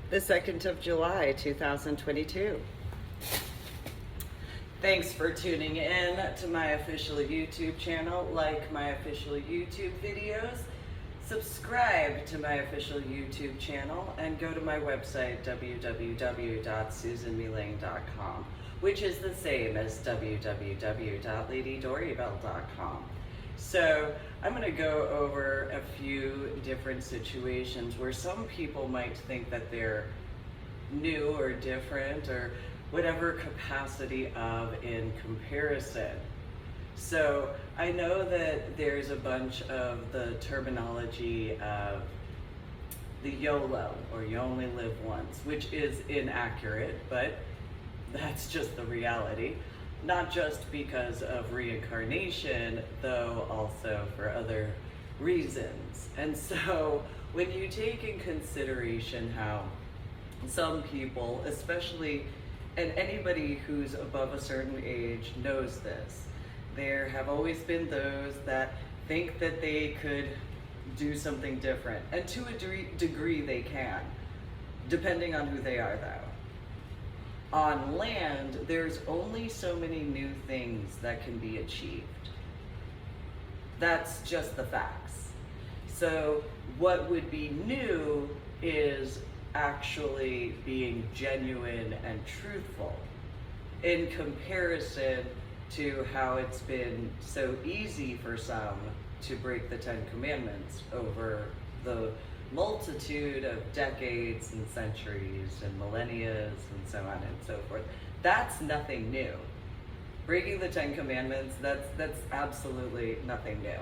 the 2nd of July, 2022. Thanks for tuning in to my official YouTube channel. Like my official YouTube videos, subscribe to my official YouTube channel, and go to my website, www.susanmelang.com, which is the same as www.ladydoribelle.com. So I'm going to go over a few different situations where some people might think that they're new or different or whatever capacity of in comparison. So I know that there's a bunch of the terminology of the YOLO, or you only live once, which is inaccurate, but that's just the reality. Not just because of reincarnation, though also for other reasons. And so when you take in consideration how some people, especially, and anybody who's above a certain age knows this, there have always been those that think that they could do something different. And to a degree they can, depending on who they are though. On land, there's only so many new things that can be achieved. That's just the facts. So what would be new is actually being genuine and truthful in comparison to how it's been so easy for some to break the Ten Commandments over the multitude of decades and centuries and millennia and so on and so forth. That's nothing new. Breaking the Ten Commandments, that's absolutely nothing new.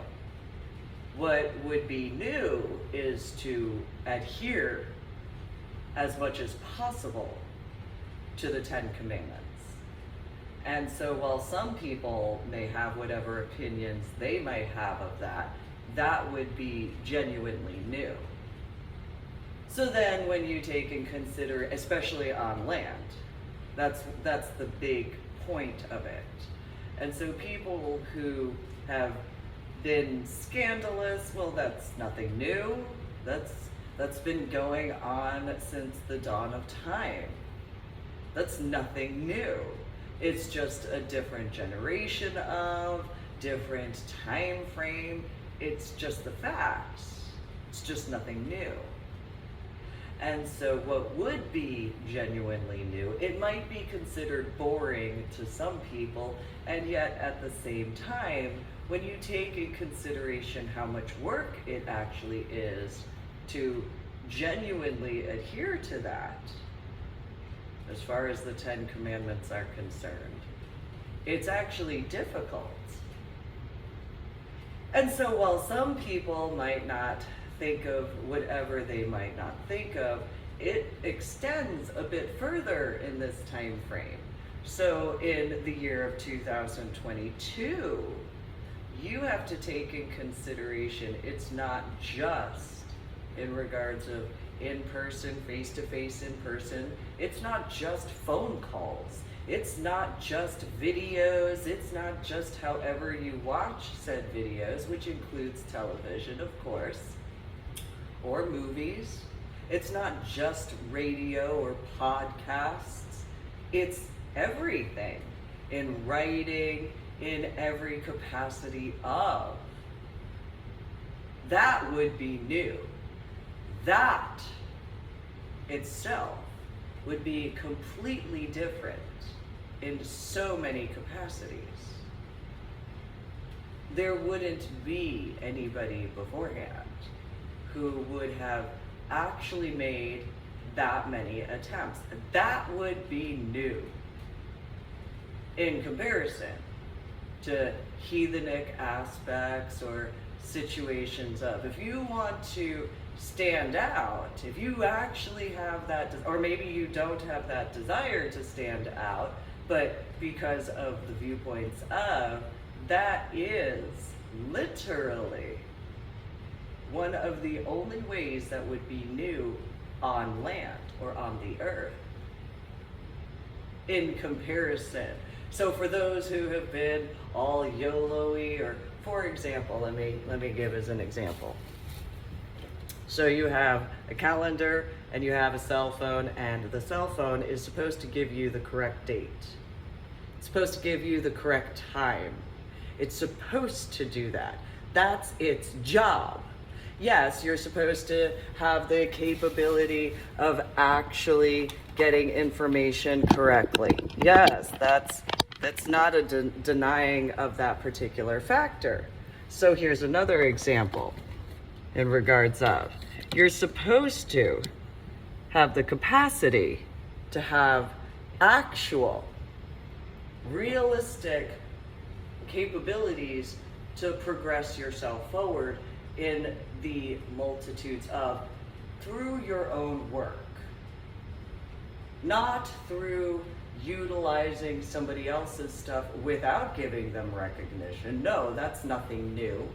What would be new is to adhere as much as possible to the Ten Commandments. And so while some people may have whatever opinions they might have of that, that would be genuinely new. So then when you take and consider, especially on land, that's the big point of it. And so people who have been scandalous, well, that's nothing new. That's been going on since the dawn of time. That's nothing new. It's just a different generation of, different time frame. It's just the facts. It's just nothing new. And so what would be genuinely new, it might be considered boring to some people, and yet at the same time, when you take in consideration how much work it actually is to genuinely adhere to that, as far as the Ten Commandments are concerned, it's actually difficult. And so while some people might not think of whatever they might not think of, it extends a bit further in this time frame. So in the year of 2022, you have to take in consideration it's not just in regards of in-person, face-to-face in-person. It's not just phone calls. It's not just videos. It's not just however you watch said videos, which includes television, of course, or movies. It's not just radio or podcasts. It's everything in writing, in every capacity of. That would be new. That itself would be completely different in so many capacities. There wouldn't be anybody beforehand who would have actually made that many attempts. That would be new in comparison to heathenic aspects or situations of, if you want to stand out, if you actually have that, or maybe you don't have that desire to stand out, but because of the viewpoints of, that is literally one of the only ways that would be new on land or on the earth in comparison. So for those who have been all YOLO-y, or for example, let me give as an example. So you have a calendar and you have a cell phone, and the cell phone is supposed to give you the correct date. It's supposed to give you the correct time. It's supposed to do that. That's its job. Yes, you're supposed to have the capability of actually getting information correctly. Yes, that's not a denying of that particular factor. So here's another example in regards of, you're supposed to have the capacity to have actual, realistic capabilities to progress yourself forward in the multitudes of, through your own work, not through utilizing somebody else's stuff without giving them recognition. No, that's nothing new.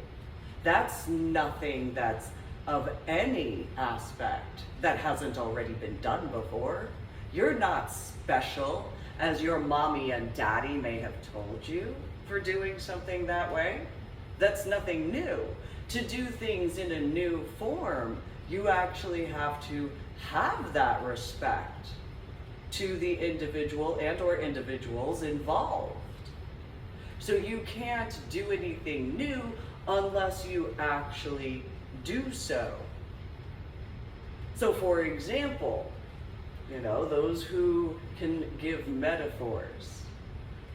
That's nothing that's of any aspect that hasn't already been done before. You're not special, as your mommy and daddy may have told you, for doing something that way. That's nothing new. To do things in a new form, you actually have to have that respect to the individual and or individuals involved. So you can't do anything new unless you actually do so. So for example, those who can give metaphors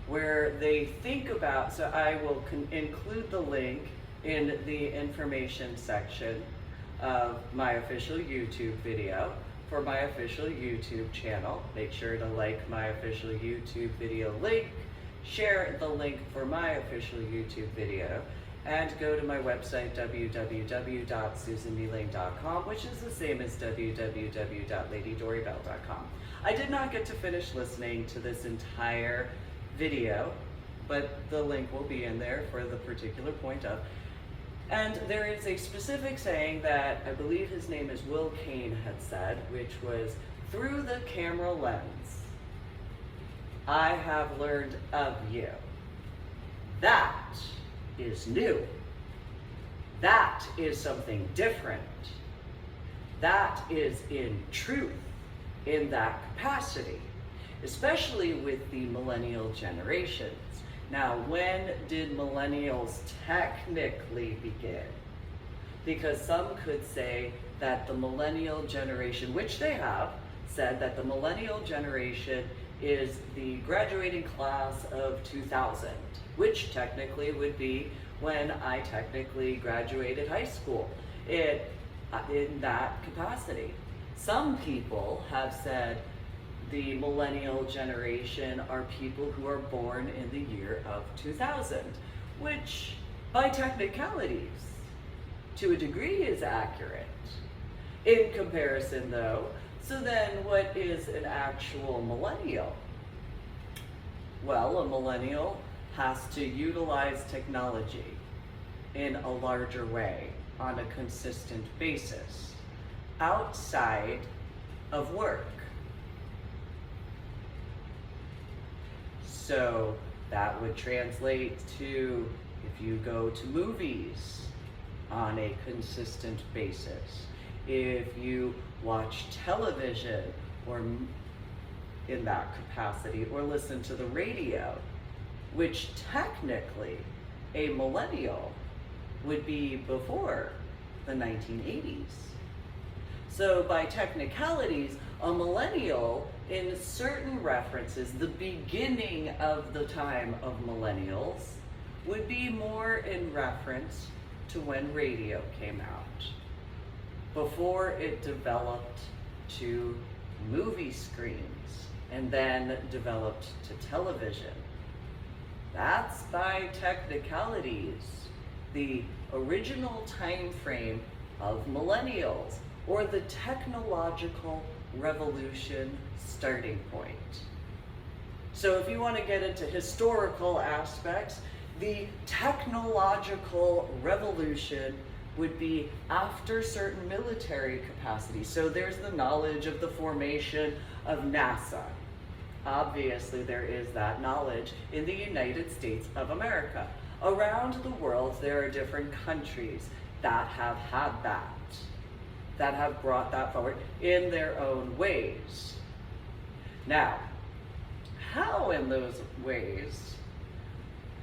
where they think about, so I will include the link in the information section of my official YouTube video for my official YouTube channel. Make sure to like my official YouTube video link, share the link for my official YouTube video, and go to my website www.susanmealing.com, which is the same as www.ladydoribelle.com. I did not get to finish listening to this entire video, but the link will be in there for the particular point of. And there is a specific saying that I believe his name is Will Kane had said, which was, through the camera lens, I have learned of you. That is new. That is something different. That is in truth, in that capacity, especially with the millennial generations. Now, when did millennials technically begin? Because some could say that the millennial generation, which they have, said that the millennial generation is the graduating class of 2000, which technically would be when I technically graduated high school in that capacity. Some people have said the millennial generation are people who are born in the year of 2000, which by technicalities, to a degree, is accurate. In comparison though, so then what is an actual millennial? Well, a millennial has to utilize technology in a larger way on a consistent basis, outside of work. So that would translate to, if you go to movies on a consistent basis, if you watch television or in that capacity, or listen to the radio, which technically a millennial would be before the 1980s. So by technicalities, a millennial, in certain references, the beginning of the time of millennials would be more in reference to when radio came out, before it developed to movie screens and then developed to television. That's by technicalities, the original time frame of millennials, or the technological revolution starting point. So if you want to get into historical aspects, the technological revolution would be after certain military capacity. So there's the knowledge of the formation of NASA. Obviously there is that knowledge in the United States of America. Around the world there are different countries that have had that. that have brought that forward in their own ways. Now, how in those ways?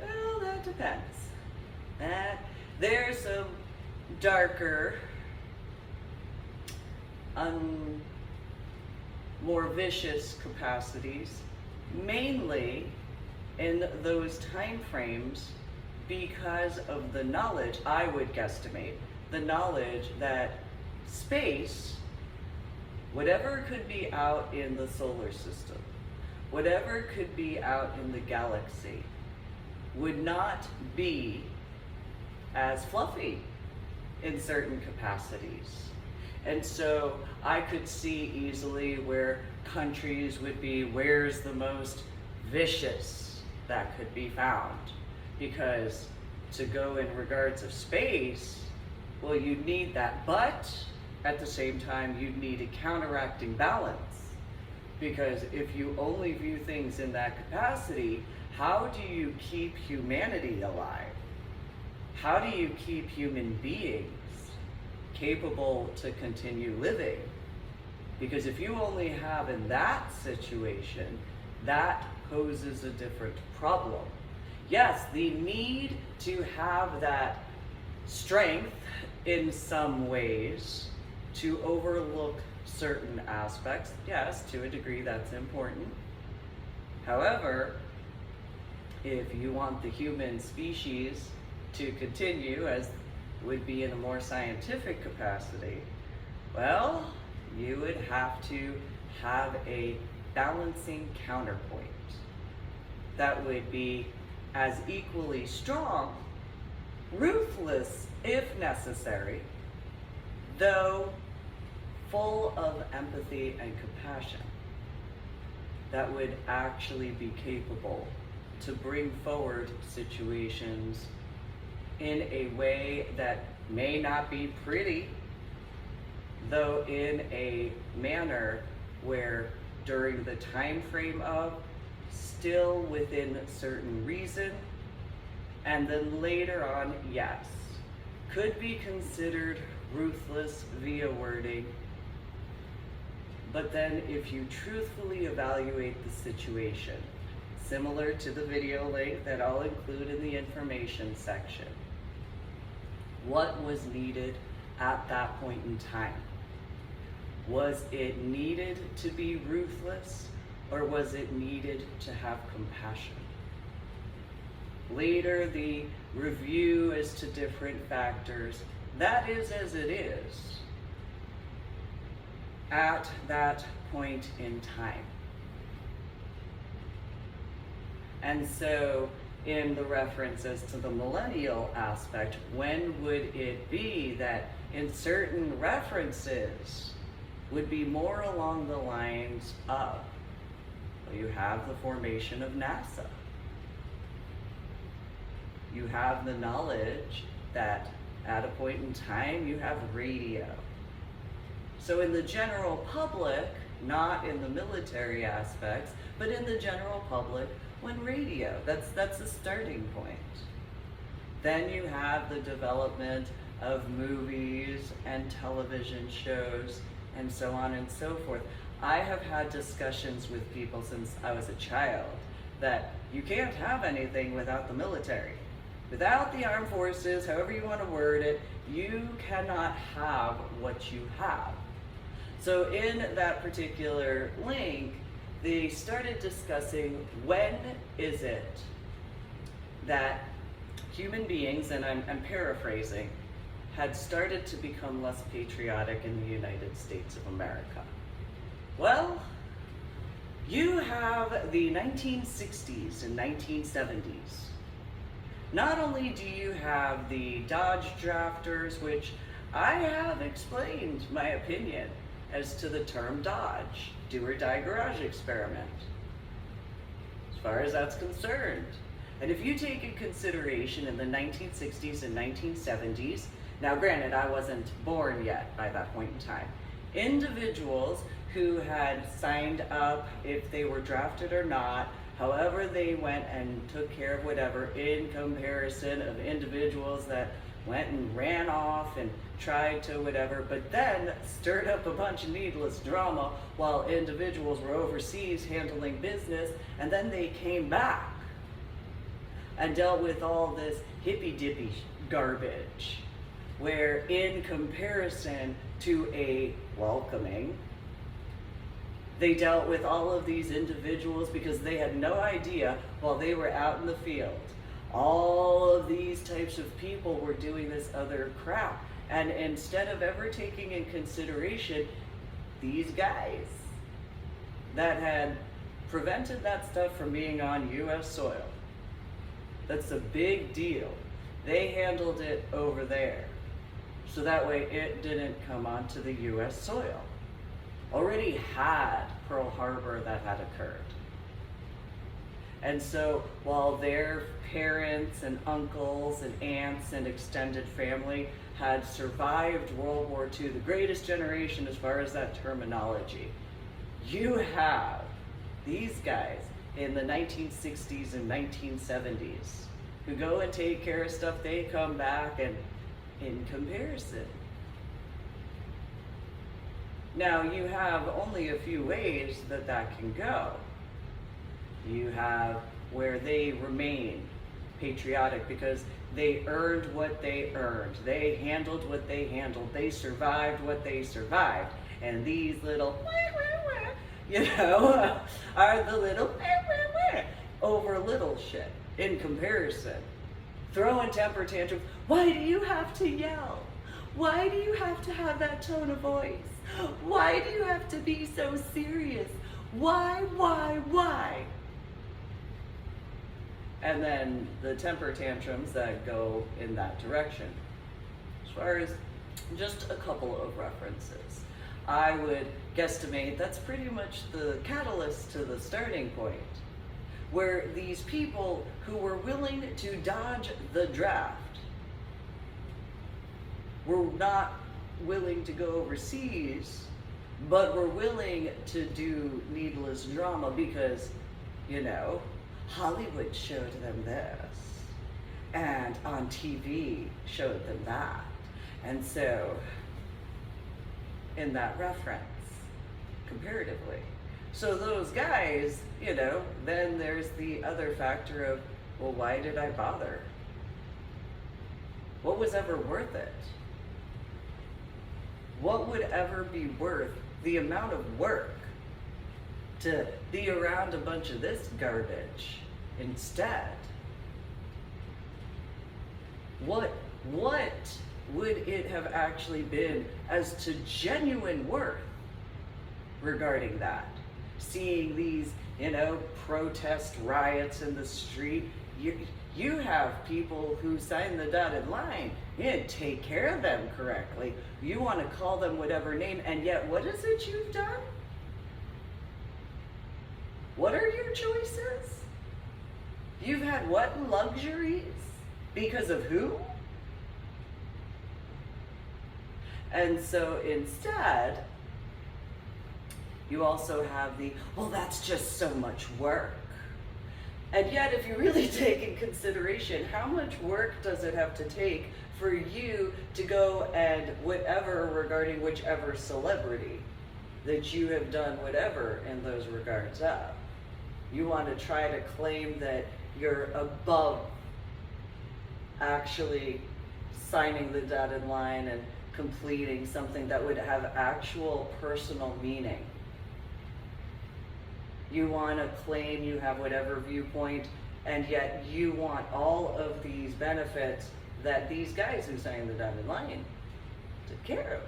Well, that depends. There's some darker, more vicious capacities, mainly in those time frames because of the knowledge, I would guesstimate, the knowledge that space, whatever could be out in the solar system, whatever could be out in the galaxy, would not be as fluffy in certain capacities. And so I could see easily where countries would be, where's the most vicious that could be found? Because to go in regards of space, well, you'd need that, but at the same time, you'd need a counteracting balance. Because if you only view things in that capacity, how do you keep humanity alive? How do you keep human beings capable to continue living? Because if you only have in that situation, that poses a different problem. Yes, the need to have that strength in some ways to overlook certain aspects, yes, to a degree that's important. However, if you want the human species to continue, as would be in a more scientific capacity, well, you would have to have a balancing counterpoint that would be as equally strong, ruthless if necessary, though full of empathy and compassion, that would actually be capable to bring forward situations in a way that may not be pretty, though in a manner where during the time frame of, still within certain reason, and then later on, yes, could be considered ruthless via wording. But then if you truthfully evaluate the situation, similar to the video link that I'll include in the information section, what was needed at that point in time? Was it needed to be ruthless, or was it needed to have compassion? Later, the review as to different factors, that is as it is at that point in time. And so, in the references to the millennial aspect, when would it be that in certain references would be more along the lines of, well, you have the formation of NASA. You have the knowledge that at a point in time you have radio. So in the general public, not in the military aspects, but in the general public, when radio, that's a starting point. Then you have the development of movies and television shows and so on and so forth. I have had discussions with people since I was a child that you can't have anything without the military. Without the armed forces, however you want to word it, you cannot have what you have. So in that particular link, they started discussing when is it that human beings, and I'm paraphrasing, had started to become less patriotic in the United States of America. Well, you have the 1960s and 1970s. Not only do you have the Dodge drafters, which I have explained my opinion as to the term Dodge, do or die garage experiment, as far as that's concerned. And if you take in consideration in the 1960s and 1970s, now granted I wasn't born yet by that point in time, individuals who had signed up, if they were drafted or not, however they went and took care of whatever, in comparison of individuals that went and ran off and tried to whatever, but then stirred up a bunch of needless drama while individuals were overseas handling business, and then they came back and dealt with all this hippy-dippy garbage, where in comparison to a welcoming, they dealt with all of these individuals because they had no idea while they were out in the field. All of these types of people were doing this other crap. And instead of ever taking in consideration these guys that had prevented that stuff from being on US soil, that's a big deal. They handled it over there. So that way it didn't come onto the US soil. Already had Pearl Harbor that had occurred. And so while their parents and uncles and aunts and extended family had survived World War II, the greatest generation as far as that terminology, you have these guys in the 1960s and 1970s who go and take care of stuff, they come back, and in comparison. Now you have only a few ways that that can go. You have where they remain patriotic because they earned what they earned. They handled what they handled. They survived what they survived. And these little, are the little over little shit in comparison. Throwing temper tantrums. Why do you have to yell? Why do you have to have that tone of voice? Why do you have to be so serious? Why? And then the temper tantrums that go in that direction. As far as just a couple of references, I would guesstimate that's pretty much the catalyst to the starting point, where these people who were willing to dodge the draft were not willing to go overseas, but were willing to do needless drama because, Hollywood showed them this, and on TV showed them that. And so, in that reference, comparatively. So those guys, then there's the other factor of, well, why did I bother? What was ever worth it? What would ever be worth the amount of work to be around a bunch of this garbage instead? What would it have actually been as to genuine worth regarding that? Seeing these, protest riots in the street, you have people who sign the dotted line. You didn't take care of them correctly. You want to call them whatever name, and yet what is it you've done? What are your choices? You've had what luxuries? Because of who? And so instead, you also have the, well, that's just so much work. And yet, if you really take in consideration, how much work does it have to take for you to go and whatever regarding whichever celebrity that you have done whatever in those regards of? You want to try to claim that you're above actually signing the dotted line and completing something that would have actual personal meaning. You want to claim you have whatever viewpoint, and yet you want all of these benefits that these guys who signed the dotted line took care of.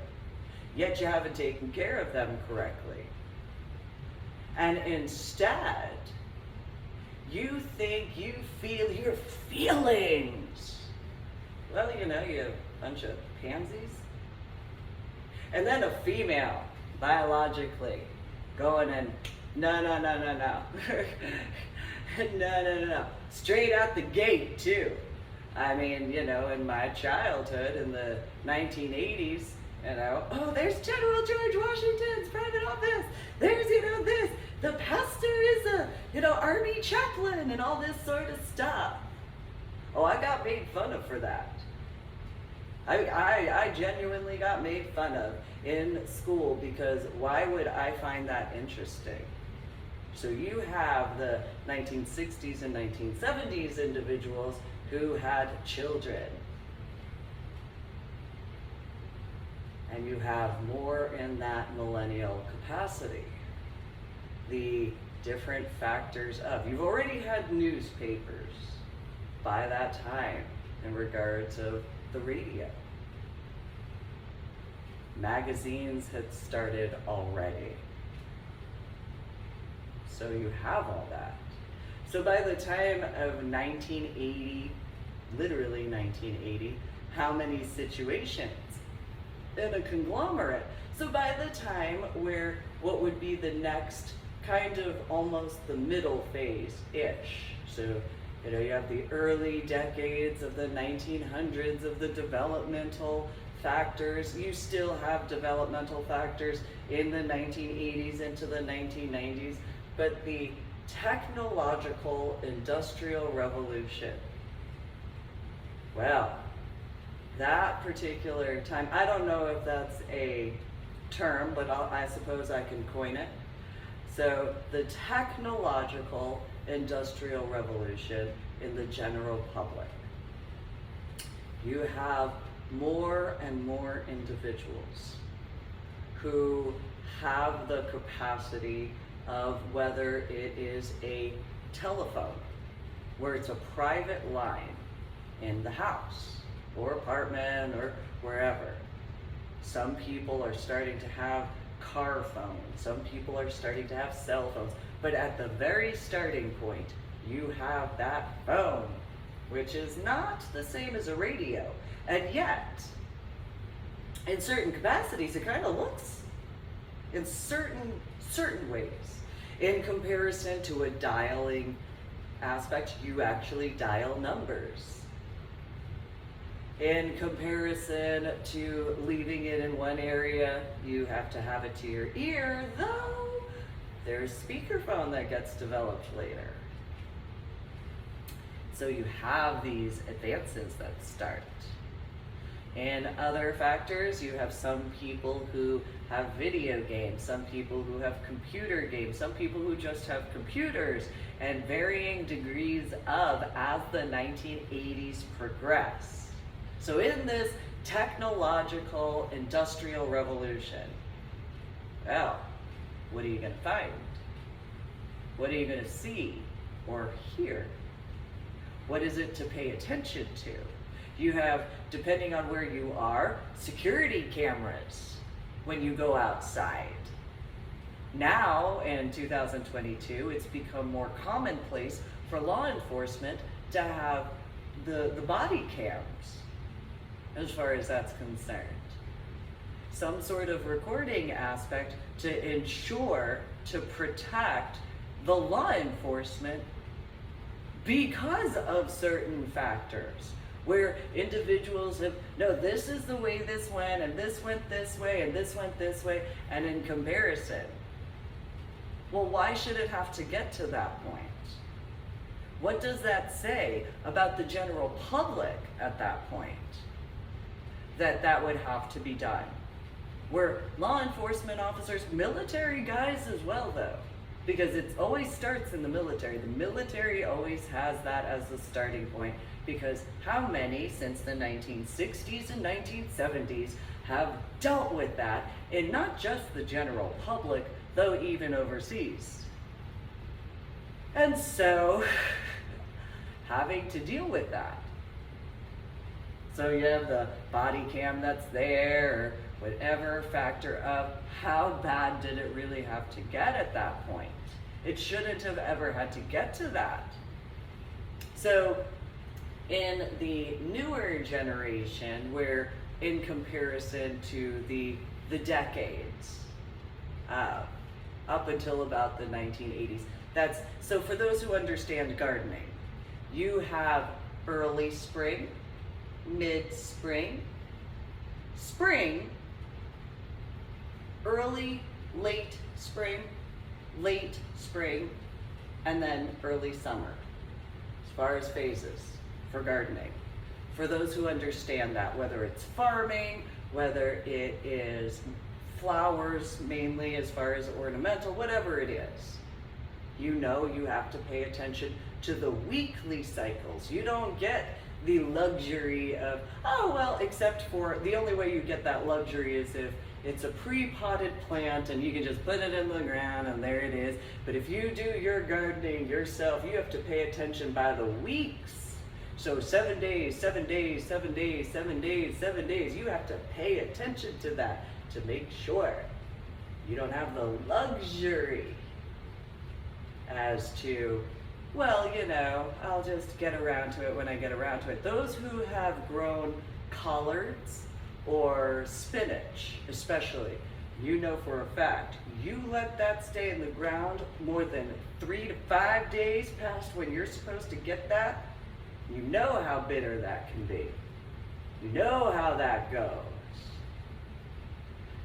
Yet you haven't taken care of them correctly. And instead, you think you feel your feelings. Well, you have a bunch of pansies. And then a female, biologically, going and no. No. Straight out the gate, too. I mean, in my childhood, in the 1980s, oh, there's General George Washington's private office. There's, this. The pastor is a, army chaplain and all this sort of stuff. Oh, I got made fun of for that. I genuinely got made fun of in school because why would I find that interesting? So you have the 1960s and 1970s individuals who had children. And you have more in that millennial capacity. The different factors of, you've already had newspapers by that time in regards of the radio. Magazines had started already. So you have all that. So by the time of 1980, literally 1980, how many situations in a conglomerate? So by the time where what would be the next kind of almost the middle phase-ish. So, you have the early decades of the 1900s of the developmental factors. You still have developmental factors in the 1980s into the 1990s, but the technological industrial revolution, well, that particular time, I don't know if that's a term, but I suppose I can coin it. So the technological industrial revolution in the general public. You have more and more individuals who have the capacity of, whether it is a telephone, where it's a private line in the house or apartment or wherever. Some people are starting to have car phones. Some people are starting to have cell phones. But at the very starting point, you have that phone, which is not the same as a radio. And yet, in certain capacities, it kind of looks in certain ways. In comparison to a dialing aspect, you actually dial numbers. In comparison to leaving it in one area, you have to have it to your ear, though there's speakerphone that gets developed later. So you have these advances that start. In other factors, you have some people who have video games, some people who have computer games, some people who just have computers, and varying degrees of as the 1980s progress. So in this technological industrial revolution, well, what are you going to find? What are you going to see or hear? What is it to pay attention to? You have, depending on where you are, security cameras when you go outside. Now, in 2022, it's become more commonplace for law enforcement to have the body cams, as far as that's concerned. Some sort of recording aspect to ensure, to protect the law enforcement because of certain factors. Where individuals have, no, this is the way this went, and this went this way, and this went this way, and in comparison. Well, why should it have to get to that point? What does that say about the general public at that point? That would have to be done. Where law enforcement officers, military guys as well though, because it always starts in the military. The military always has that as the starting point, because how many since the 1960s and 1970s have dealt with that in not just the general public, though even overseas. And so, having to deal with that. So you have the body cam that's there, or whatever factor of how bad did it really have to get at that point. It shouldn't have ever had to get to that. So in the newer generation, where in comparison to the decades up until about the 1980s, that's, so for those who understand gardening, you have early spring, mid-spring, spring, early, late spring, and then early summer, as far as phases for gardening. For those who understand that, whether it's farming, whether it is flowers mainly as far as ornamental, whatever it is, you know you have to pay attention to the weekly cycles. You don't get the luxury of, oh, well, except for the only way you get that luxury is if it's a pre-potted plant and you can just put it in the ground and there it is. But if you do your gardening yourself, you have to pay attention by the weeks. So 7 days, 7 days, 7 days, 7 days, 7 days, you have to pay attention to that to make sure you don't have the luxury as to, well, you know, I'll just get around to it when I get around to it. Those who have grown collards or spinach, especially, you know for a fact, you let that stay in the ground more than 3 to 5 days past when you're supposed to get that, you know how bitter that can be. You know how that goes.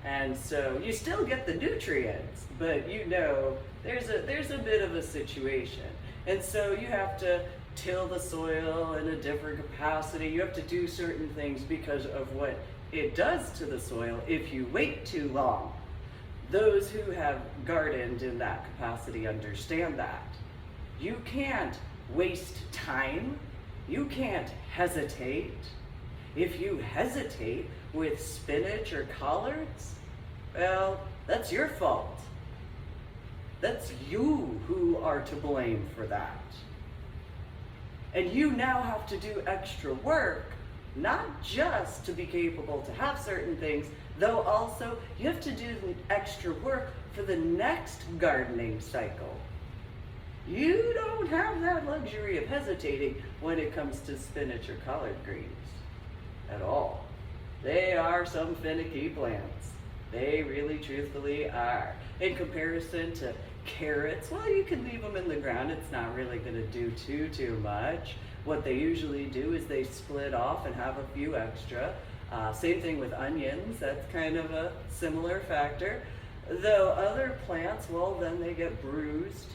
And so you still get the nutrients, but you know there's a bit of a situation. And so you have to till the soil in a different capacity. You have to do certain things because of what it does to the soil if you wait too long. Those who have gardened in that capacity understand that. You can't waste time. You can't hesitate. If you hesitate with spinach or collards, well, that's your fault. That's you who are to blame for that. And you now have to do extra work, not just to be capable to have certain things, though also you have to do the extra work for the next gardening cycle. You don't have that luxury of hesitating when it comes to spinach or collard greens at all. They are some finicky plants. They really truthfully are. In comparison to carrots, well, you can leave them in the ground. It's not really going to do too much. What they usually do is they split off and have a few extra. Same thing with onions. That's kind of a similar factor. Though other plants, well, then they get bruised.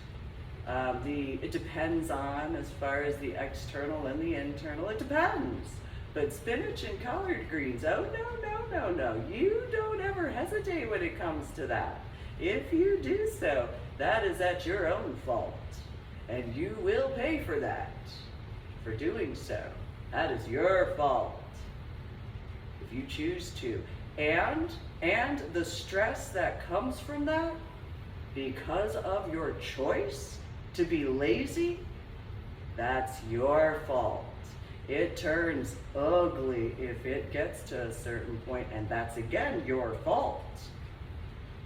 It depends on, as far as the external and the internal, it depends. But spinach and collard greens, oh no. You don't ever hesitate when it comes to that. If you do so, that is at your own fault. And you will pay for that, for doing so. That is your fault, if you choose to. And the stress that comes from that, because of your choice to be lazy, that's your fault. It turns ugly if it gets to a certain point, and that's again your fault.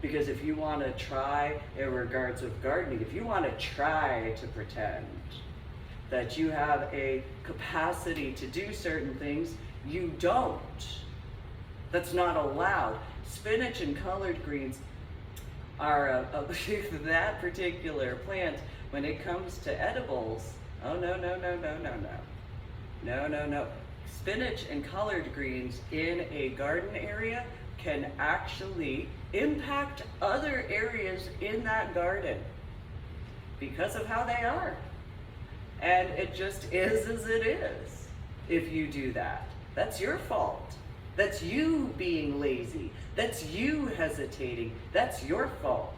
Because if you want to try, in regards of gardening, if you want to try to pretend that you have a capacity to do certain things, you don't. That's not allowed. Spinach and collard greens are that particular plant, when it comes to edibles, oh no. Spinach and collard greens in a garden area can actually impact other areas in that garden because of how they are. And it just is as it is if you do that. That's your fault. That's you being lazy. That's you hesitating. That's your fault.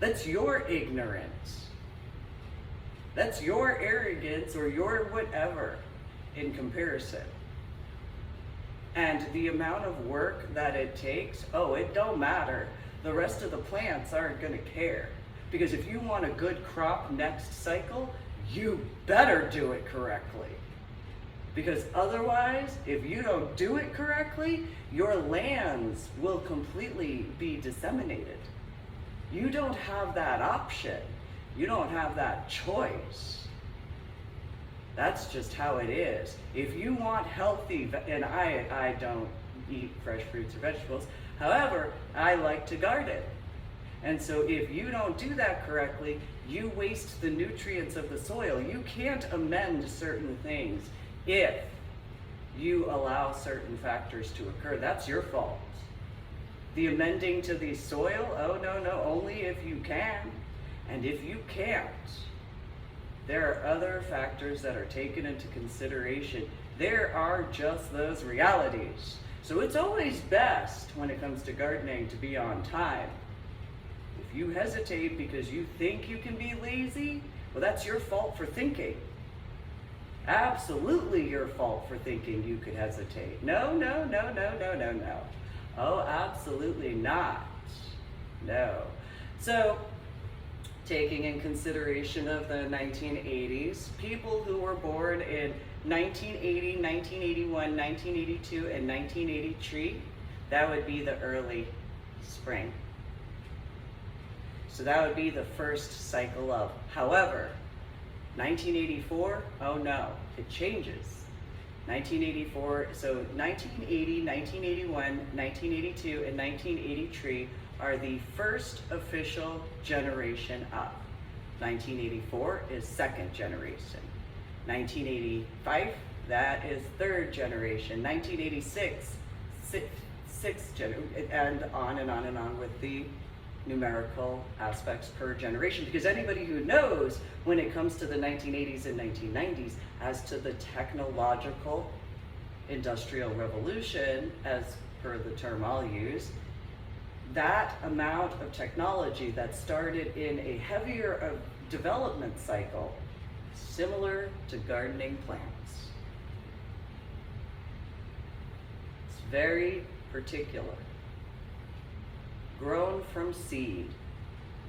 That's your ignorance. That's your arrogance or your whatever in comparison. And the amount of work that it takes, oh, it don't matter. The rest of the plants aren't going to care. Because if you want a good crop next cycle, you better do it correctly. Because otherwise, if you don't do it correctly, your lands will completely be disseminated. You don't have that option. You don't have that choice. That's just how it is. If you want healthy, and I don't eat fresh fruits or vegetables, however, I like to garden. And so if you don't do that correctly, you waste the nutrients of the soil. You can't amend certain things if you allow certain factors to occur. That's your fault. The amending to the soil, oh no, only if you can. And if you can't, there are other factors that are taken into consideration. There are just those realities. So it's always best when it comes to gardening to be on time. If you hesitate because you think you can be lazy, well, that's your fault for thinking. Absolutely your fault for thinking you could hesitate. No, no, no, no, no, no, no. Oh, absolutely not. No. So, taking in consideration of the 1980s, people who were born in 1980, 1981, 1982, and 1983, that would be the early spring. So that would be the first cycle of. However, 1984, oh no, it changes. 1984, so 1980, 1981, 1982, and 1983 are the first official generation up. 1984 is second generation. 1985, that is third generation. 1986, sixth generation, and on and on and on with the numerical aspects per generation, because anybody who knows when it comes to the 1980s and 1990s as to the technological industrial revolution, as per the term I'll use, that amount of technology that started in a heavier development cycle, similar to gardening plants. It's very particular. Grown from seed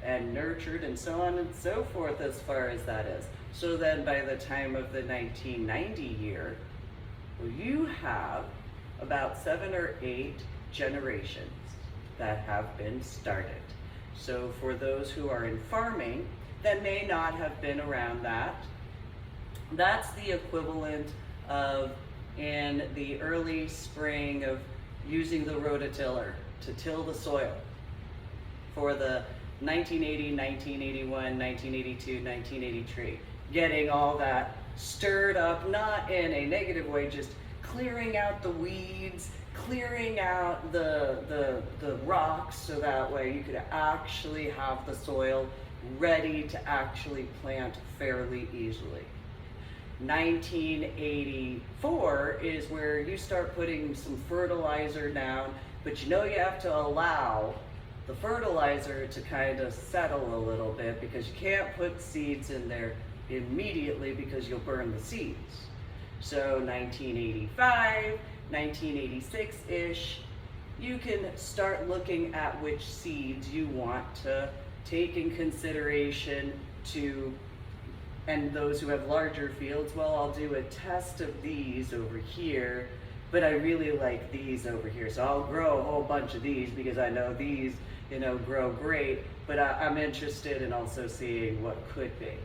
and nurtured and so on and so forth as far as that is. So then by the time of the 1990 year, well, you have about 7 or 8 generations that have been started. So for those who are in farming that may not have been around that, that's the equivalent of in the early spring of using the rototiller to till the soil. For the 1980, 1981, 1982, 1983, getting all that stirred up, not in a negative way, just clearing out the weeds, clearing out the rocks, so that way you could actually have the soil ready to actually plant fairly easily. 1984 is where you start putting some fertilizer down, but you know you have to allow the fertilizer to kind of settle a little bit, because you can't put seeds in there immediately because you'll burn the seeds. So 1985, 1986-ish, you can start looking at which seeds you want to take in consideration to, and those who have larger fields, well, I'll do a test of these over here, but I really like these over here. So I'll grow a whole bunch of these because I know these, grow great, but I'm interested in also seeing what could be.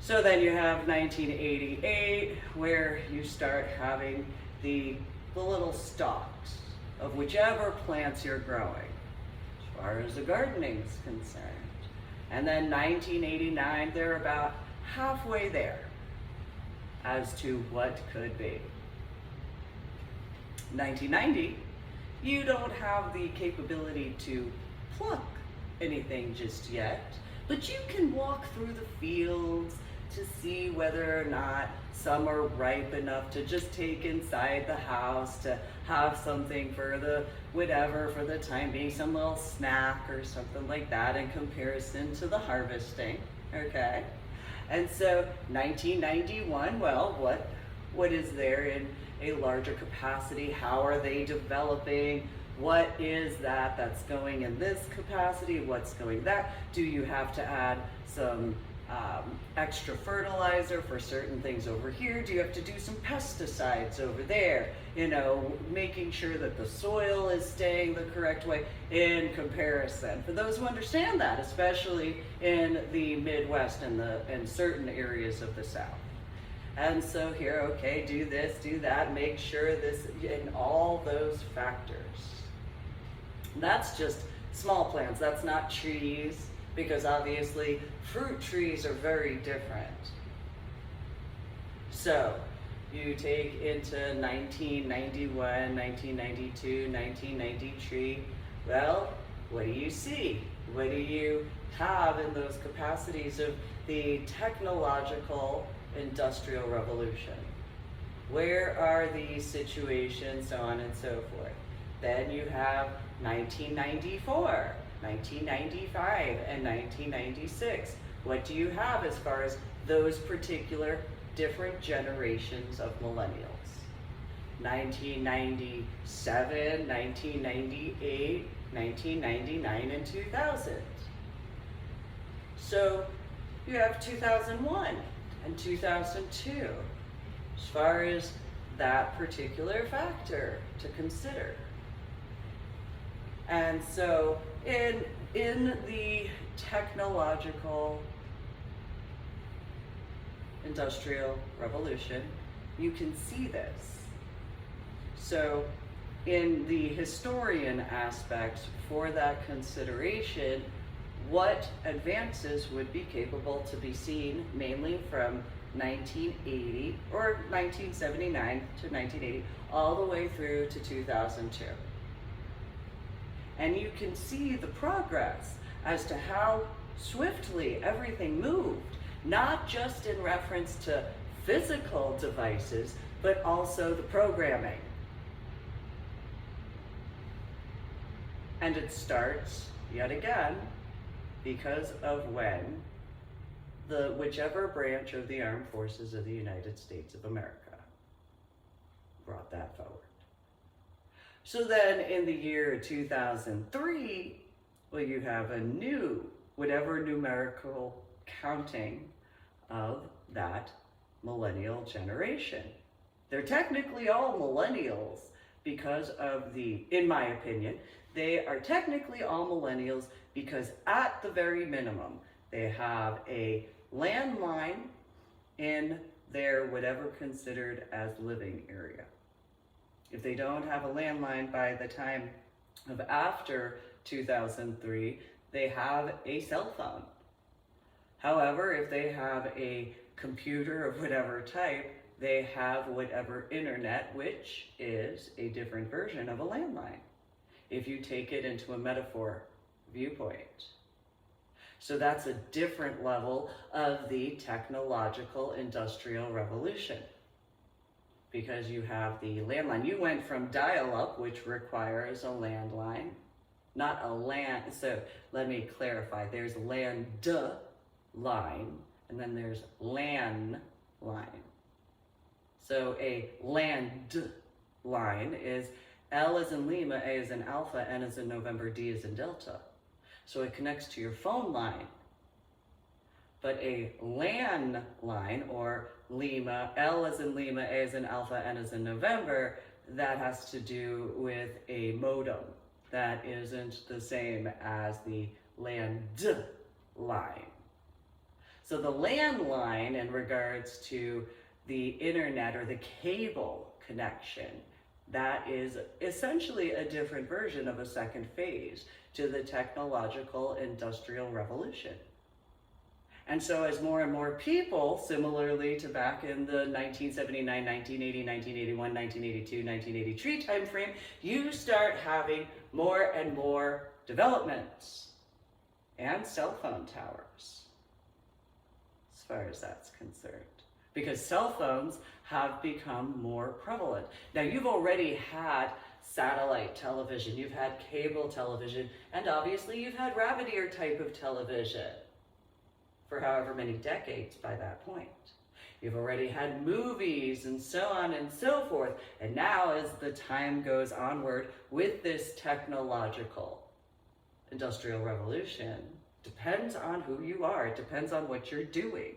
So then you have 1988, where you start having the little stalks of whichever plants you're growing, as far as the gardening is concerned. And then 1989, they're about halfway there as to what could be. 1990, you don't have the capability to pluck anything just yet, but you can walk through the fields to see whether or not some are ripe enough to just take inside the house to have something for the whatever for the time being, some little snack or something like that in comparison to the harvesting, okay? And so 1991, well, what is there in a larger capacity? How are they developing? What is that's going in this capacity? What's going that? Do you have to add some extra fertilizer for certain things over here? Do you have to do some pesticides over there? Making sure that the soil is staying the correct way in comparison. For those who understand that, especially in the Midwest and certain areas of the South. And so here, okay, do this, do that, make sure this, and all those factors. That's just small plants, that's not trees, because obviously fruit trees are very different. So you take into 1991, 1992, 1993, well, what do you see? What do you have in those capacities of the technological industrial revolution? Where are these situations, so on and so forth. Then you have 1994, 1995, and 1996. What do you have as far as those particular different generations of millennials? 1997, 1998, 1999, and 2000. So you have 2001 and 2002 as far as that particular factor to consider. And so in the technological industrial revolution, you can see this. So in the historian aspects for that consideration, what advances would be capable to be seen mainly from 1980 or 1979 to 1980 all the way through to 2002. And you can see the progress as to how swiftly everything moved, not just in reference to physical devices, but also the programming. And it starts, yet again, because of when whichever branch of the armed forces of the United States of America brought that forward. So then in the year 2003, well, you have a new, whatever numerical counting of that millennial generation. They're technically all millennials because of in my opinion, they are technically all millennials because at the very minimum, they have a landline in their whatever considered as living area. If they don't have a landline by the time of after 2003, they have a cell phone. However, if they have a computer of whatever type, they have whatever internet, which is a different version of a landline, if you take it into a metaphor viewpoint. So that's a different level of the technological industrial revolution, because you have the landline. You went from dial-up, which requires a landline, not a LAN. So let me clarify. There's land line, and then there's LAN line. So a land line is L as in Lima, A as in Alpha, N as in November, D as in Delta. So it connects to your phone line. But a LAN line, or Lima, L as in Lima, A as in Alpha, N as in November, that has to do with a modem. That isn't the same as the land line. So the landline, in regards to the internet or the cable connection, that is essentially a different version of a second phase to the technological industrial revolution. And so as more and more people, similarly to back in the 1979, 1980, 1981, 1982, 1983 timeframe, you start having more and more developments and cell phone towers, as far as that's concerned, because cell phones have become more prevalent. Now, you've already had satellite television, you've had cable television, and obviously you've had rabbit ear type of television for however many decades by that point. You've already had movies and so on and so forth. And now, as the time goes onward with this technological industrial revolution, depends on who you are. It depends on what you're doing.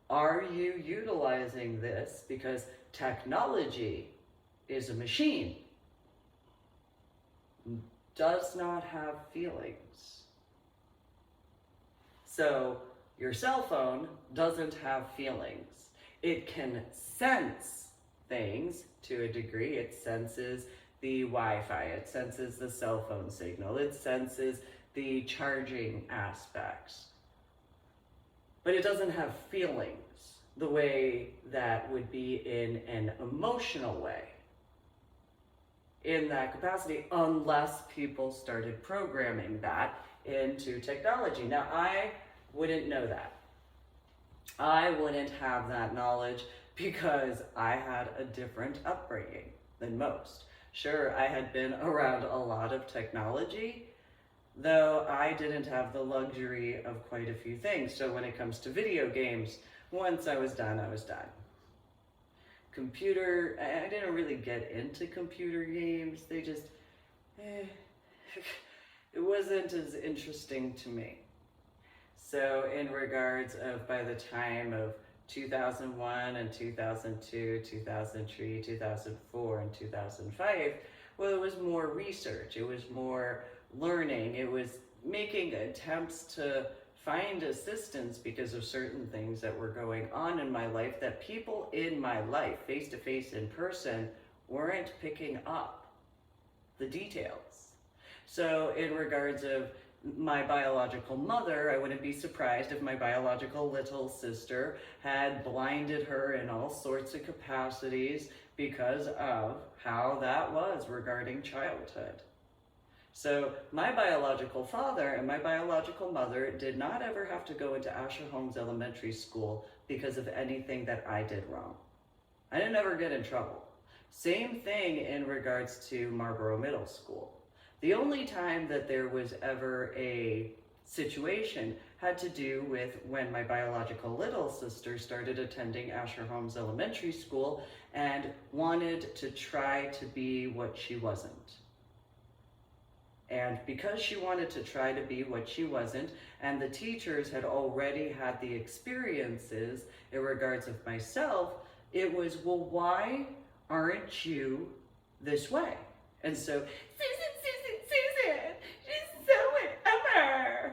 Are you utilizing this? Because technology is a machine, does not have feelings. So your cell phone doesn't have feelings. It can sense things to a degree. It senses the Wi-Fi, it senses the cell phone signal, it senses the charging aspects. But it doesn't have feelings the way that would be in an emotional way in that capacity, unless people started programming that into technology. Now, I wouldn't know that. I wouldn't have that knowledge because I had a different upbringing than most. Sure, I had been around a lot of technology, though I didn't have the luxury of quite a few things. So when it comes to video games, once I was done, I was done. Computer, I didn't really get into computer games. They just, it wasn't as interesting to me. So in regards of by the time of 2001 and 2002, 2003, 2004, and 2005, well, it was more research, it was more learning, it was making attempts to find assistance because of certain things that were going on in my life that people in my life, face to face in person, weren't picking up the details. So in regards of my biological mother, I wouldn't be surprised if my biological little sister had blinded her in all sorts of capacities because of how that was regarding childhood. So my biological father and my biological mother did not ever have to go into Asher Holmes Elementary School because of anything that I did wrong. I didn't ever get in trouble. Same thing in regards to Marlboro Middle School. The only time that there was ever a situation had to do with when my biological little sister started attending Asher Holmes Elementary School and wanted to try to be what she wasn't. And because she wanted to try to be what she wasn't, and the teachers had already had the experiences in regards of myself, it was, well, why aren't you this way? And so, Susan, she's so whatever.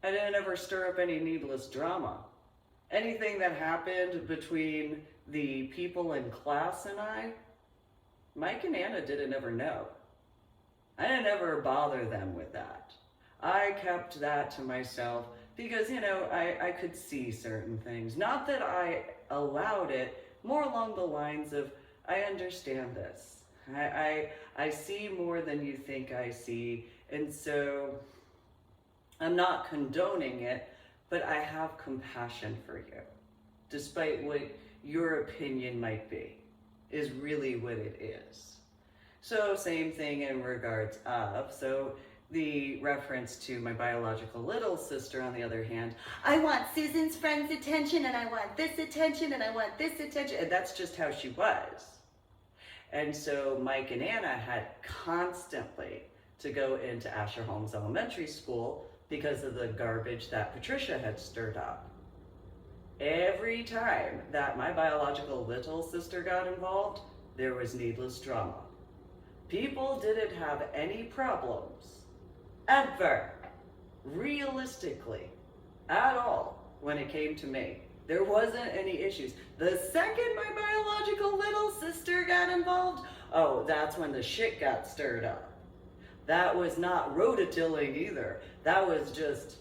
I didn't ever stir up any needless drama. Anything that happened between the people in class and I, Mike and Anna didn't ever know. I didn't ever bother them with that. I kept that to myself because, I could see certain things. Not that I allowed it, more along the lines of, I understand this. I see more than you think I see, and so I'm not condoning it, but I have compassion for you, despite what your opinion might be, is really what it is. So same thing in regards of, so the reference to my biological little sister, on the other hand, I want Susan's friend's attention, and I want this attention, and I want this attention, and that's just how she was. And so Mike and Anna had constantly to go into Asher Holmes Elementary School because of the garbage that Patricia had stirred up. Every time that my biological little sister got involved, there was needless drama. People didn't have any problems, ever, realistically, at all, when it came to me. There wasn't any issues. The second my biological little sister got involved, oh, that's when the shit got stirred up. That was not rototilling either. That was just,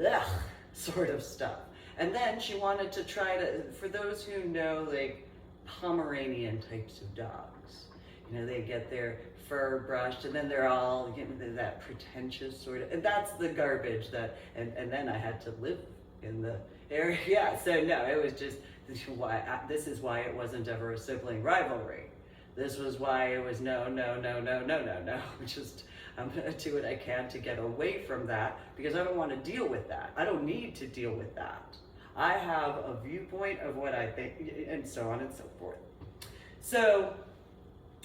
ugh, sort of stuff. And then she wanted to try to, for those who know, like, Pomeranian types of dogs, they get their fur brushed and then they're all, that pretentious sort of, and that's the garbage that, and then I had to live in the area. Yeah, so no, it was just, this is why it wasn't ever a sibling rivalry. This was why it was no. Just, I'm gonna do what I can to get away from that because I don't want to deal with that. I don't need to deal with that. I have a viewpoint of what I think, and so on and so forth. So,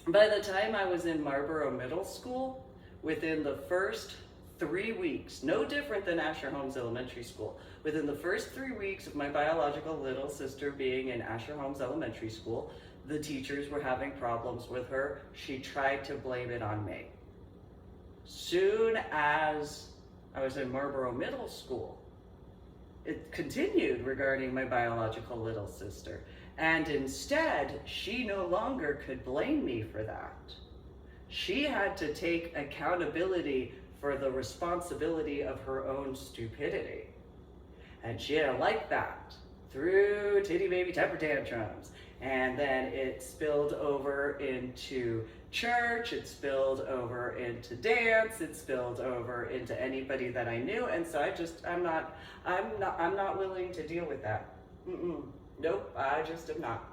by the time I was in Marlboro Middle School, within the first 3 weeks, no different than Asher Holmes Elementary School, within the first 3 weeks of my biological little sister being in Asher Holmes Elementary School, the teachers were having problems with her. She tried to blame it on me. Soon as I was in Marlboro Middle School, it continued regarding my biological little sister. And instead, she no longer could blame me for that. She had to take accountability for the responsibility of her own stupidity. And she didn't like that. Through titty baby temper tantrums. And then it spilled over into church, it spilled over into dance, it spilled over into anybody that I knew, and so I'm not willing to deal with that. Nope, I just am not.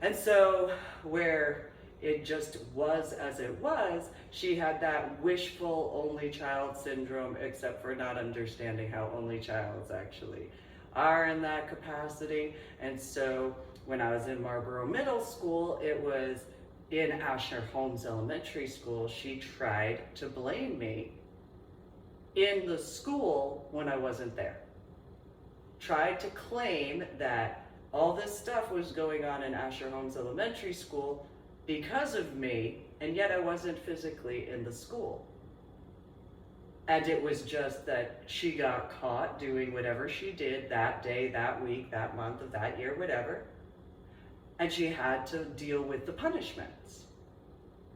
And so where it just was as it was, she had that wishful only child syndrome, except for not understanding how only childs actually are in that capacity. And so when I was in Marlboro Middle School, it was in Asher Holmes Elementary School, she tried to blame me in the school when I wasn't there. Tried to claim that all this stuff was going on in Asher Holmes Elementary School because of me, and yet I wasn't physically in the school. And it was just that she got caught doing whatever she did that day, that week, that month, of that year, whatever. And she had to deal with the punishments.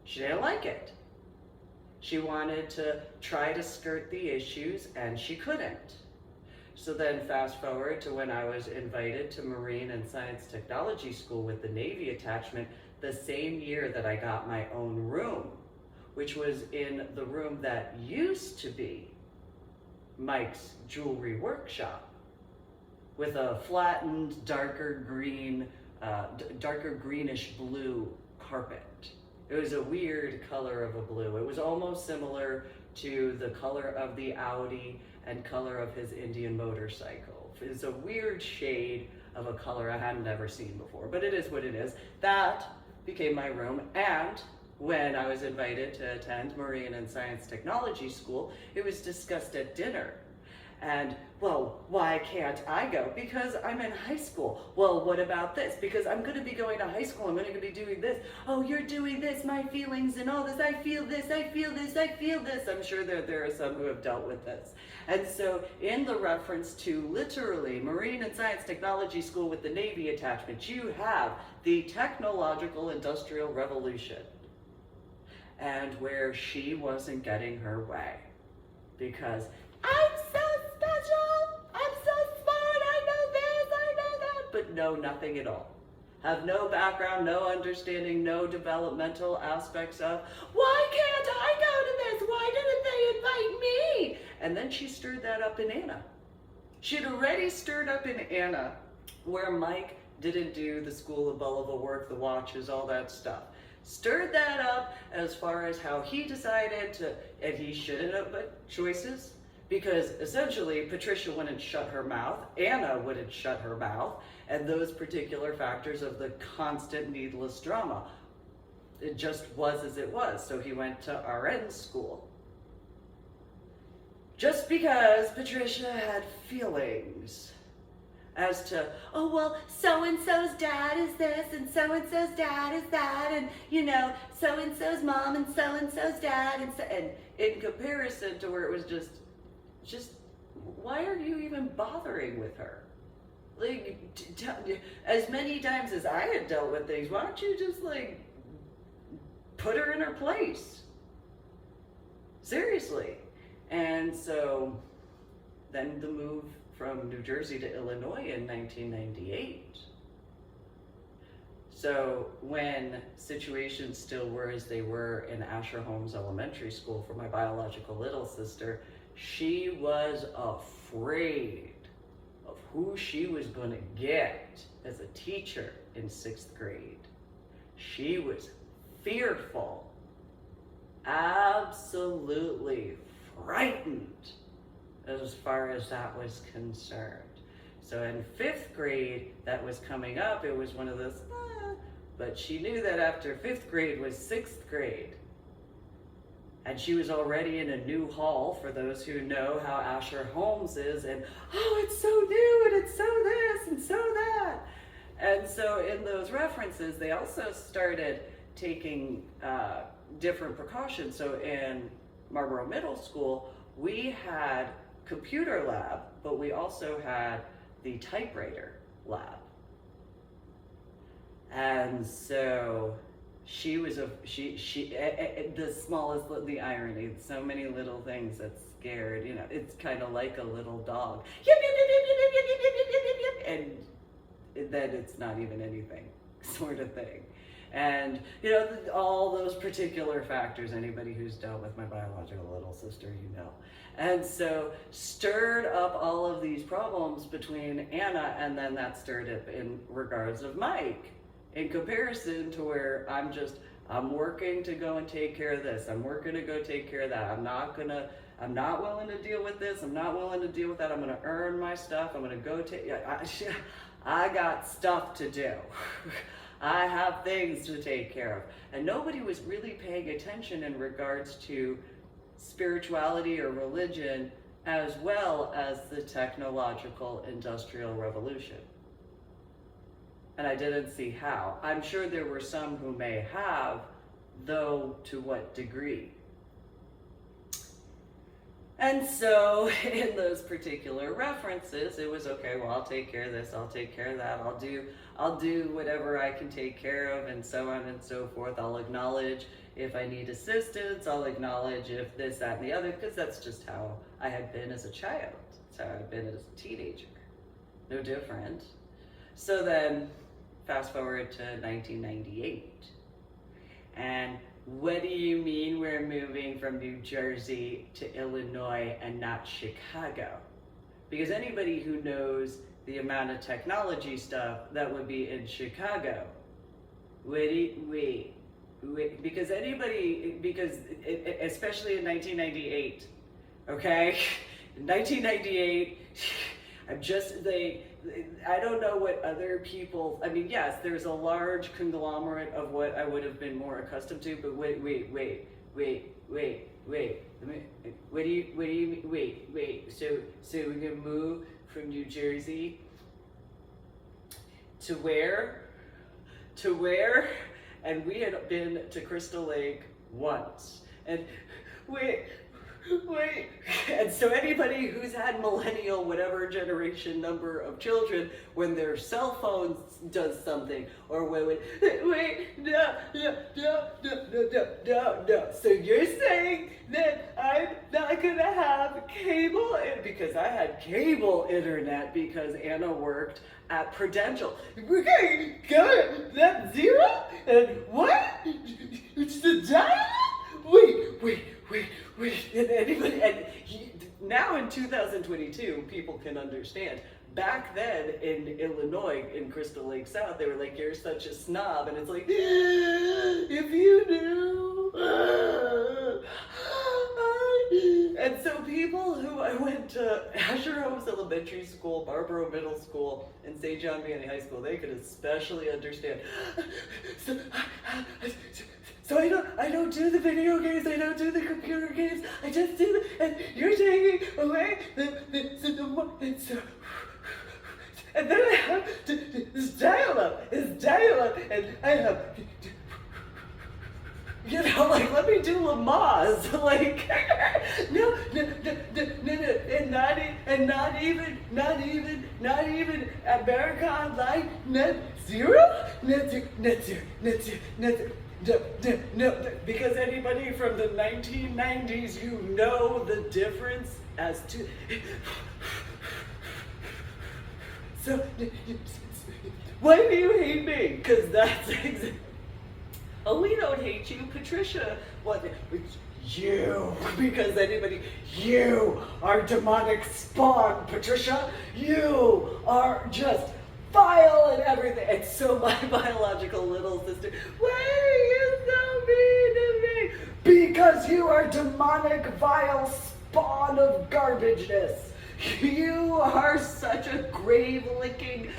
She didn't like it. She wanted to try to skirt the issues, and she couldn't. So then fast forward to when I was invited to Marine and Science Technology School with the Navy attachment, the same year that I got my own room, which was in the room that used to be Mike's jewelry workshop, with a flattened, darker greenish blue carpet. It was a weird color of a blue. It was almost similar to the color of the Audi and color of his Indian motorcycle. It's a weird shade of a color I hadn't ever seen before, but it is what it is. That became my room, and when I was invited to attend Marine and Science Technology School, it was discussed at dinner. And, well, why can't I go? Because I'm in high school. Well, what about this? Because I'm going to be going to high school. I'm going to be doing this. Oh, you're doing this, my feelings and all this. I feel this, I feel this, I feel this. I'm sure that there are some who have dealt with this. And so in the reference to literally Marine and Science Technology School with the Navy attachment, you have the technological industrial revolution. And where she wasn't getting her way. Because I'm so special, I'm so smart, I know this, I know that, but know nothing at all. Have no background, no understanding, no developmental aspects of, why can't I go to this? Why didn't they invite me? And then she stirred that up in Anna. She'd already stirred up in Anna where Mike didn't do the School of Bulliva work, the watches, all that stuff. Stirred that up as far as how he decided to, and he shouldn't have, but choices. Because essentially Patricia wouldn't shut her mouth, Anna wouldn't shut her mouth, and those particular factors of the constant needless drama. It just was as it was, so he went to RN school. Just because Patricia had feelings as to, oh, well, so-and-so's dad is this, and so-and-so's dad is that, and, you know, so-and-so's mom and so-and-so's dad, and in comparison to where it was just, why are you even bothering with her? Like, as many times as I had dealt with things, why don't you just, like, put her in her place? Seriously. And so then the move from New Jersey to Illinois in 1998. So when situations still were as they were in Asher Holmes Elementary School for my biological little sister, she was afraid of who she was going to get as a teacher in 6th grade. She was fearful, absolutely frightened as far as that was concerned. So in 5th grade, that was coming up, it was one of those, but she knew that after 5th grade was 6th grade. And she was already in a new hall, for those who know how Asher Holmes is, and oh, it's so new, and it's so this, and so that. And so in those references, they also started taking different precautions. So in Marlboro Middle School, we had computer lab, but we also had the typewriter lab. And so she was the smallest, the irony, so many little things that scared, you know, it's kind of like a little dog. And then it's not even anything, sort of thing. And, you know, all those particular factors, anybody who's dealt with my biological little sister, you know. And so stirred up all of these problems between Anna, and then that stirred up in regards of Mike, in comparison to where I'm working to go and take care of this. I'm working to go take care of that. I'm not willing to deal with this. I'm not willing to deal with that. I'm going to earn my stuff. I'm going to go take, I got stuff to do. I have things to take care of. And nobody was really paying attention in regards to spirituality or religion, as well as the technological industrial revolution. And I didn't see how. I'm sure there were some who may have, though to what degree. And so in those particular references, it was okay, well, I'll take care of this, I'll take care of that, I'll do whatever I can take care of, and so on and so forth. I'll acknowledge if I need assistance, I'll acknowledge if this, that, and the other, because that's just how I had been as a child. That's how I'd been as a teenager. No different. So then, fast forward to 1998. And what do you mean we're moving from New Jersey to Illinois and not Chicago? Because anybody who knows the amount of technology stuff that would be in Chicago, because especially in 1998, okay? In 1998, I don't know what other people, I mean, yes, there's a large conglomerate of what I would have been more accustomed to, but wait, so we're gonna move from New Jersey to where? And we had been to Crystal Lake once. And wait. And so anybody who's had millennial, whatever generation number of children, when their cell phone does something, or no. So you're saying that I'm not gonna have cable, because I had cable internet because Anna worked at Prudential. We're gonna go net zero? And what? It's the dial? Wait. Now in 2022, people can understand. Back then in Illinois, in Crystal Lake South, they were like, you're such a snob. And it's like, if you knew. And so people who I went to Asher Holmes Elementary School, Barbaro Middle School, and St. John Vianney High School, they could especially understand. So I don't do the video games, I don't do the computer games, I just do and you're taking away and then I have this dial-up, and I have, you know, like, let me do Lamaze, like, no, and not even America Online, net zero. No, because anybody from the 1990s, you know the difference as to. So, why do you hate me? Because that's exactly. Oh, we don't hate you, Patricia. What? You, because you are demonic spawn, Patricia. You are just vile and everything. And so my biological little sister, why are you so mean to me? Because you are demonic, vile spawn of garbageness. You are such a grave-licking,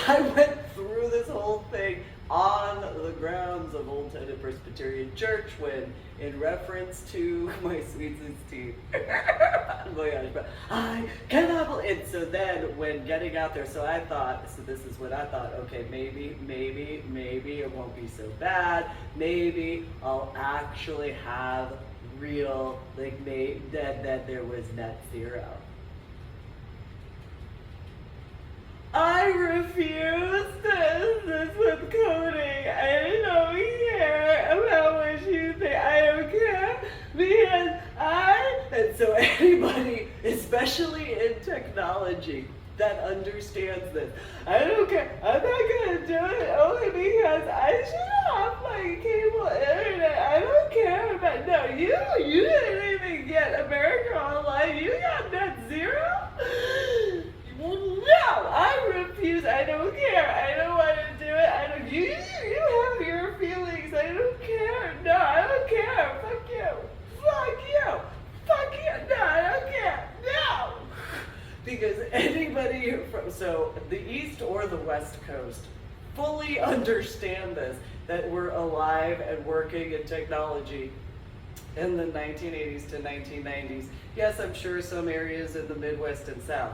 I went through this whole thing on the grounds of Old Tennant Presbyterian Church when, in reference to my sweet 16, oh my gosh, but I cannot believe it. So then, when getting out there, so this is what I thought, okay, maybe it won't be so bad. Maybe I'll actually have real, that there was net zero. I refuse to assist with coding. I don't care about what you think. I don't care because and so anybody, especially in technology, that understands this. I don't care. I'm not gonna do it only because I should have my cable internet. I don't care about no. You didn't even get America Online. You got net zero. No, I refuse. I don't care. I don't want to do it. I don't. You have your feelings. I don't care. No, I don't care. Fuck you. Fuck you. Fuck you. No, I don't care. No. Because anybody from the East or the West Coast fully understand this, that we're alive and working in technology in the 1980s to 1990s. Yes, I'm sure some areas in the Midwest and South,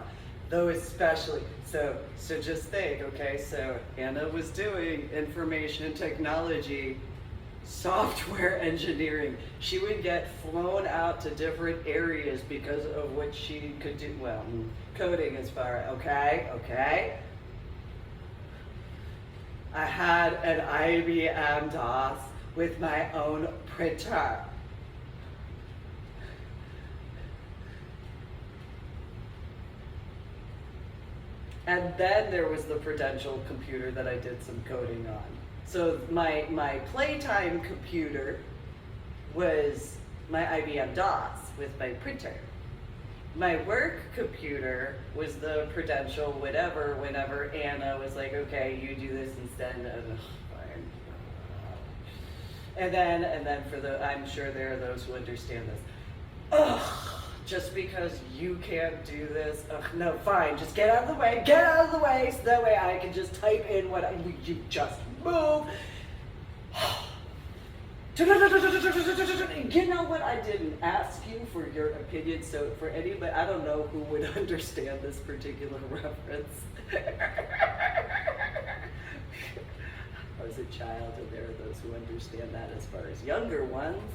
though especially. So just think, okay, so Anna was doing information technology, software engineering. She would get flown out to different areas because of what she could do, well, coding as far, okay? I had an IBM DOS with my own printer. And then there was the Prudential computer that I did some coding on. So my playtime computer was my IBM DOS with my printer. My work computer was the Prudential whatever, whenever Anna was like, okay, you do this instead. And then I'm sure there are those who understand this. Ugh. Just because you can't do this, no, fine, just get out of the way, so that way I can just type in what you just move. You know what, I didn't ask you for your opinion, so for anybody, I don't know who would understand this particular reference. I was a child, and there are those who understand that as far as younger ones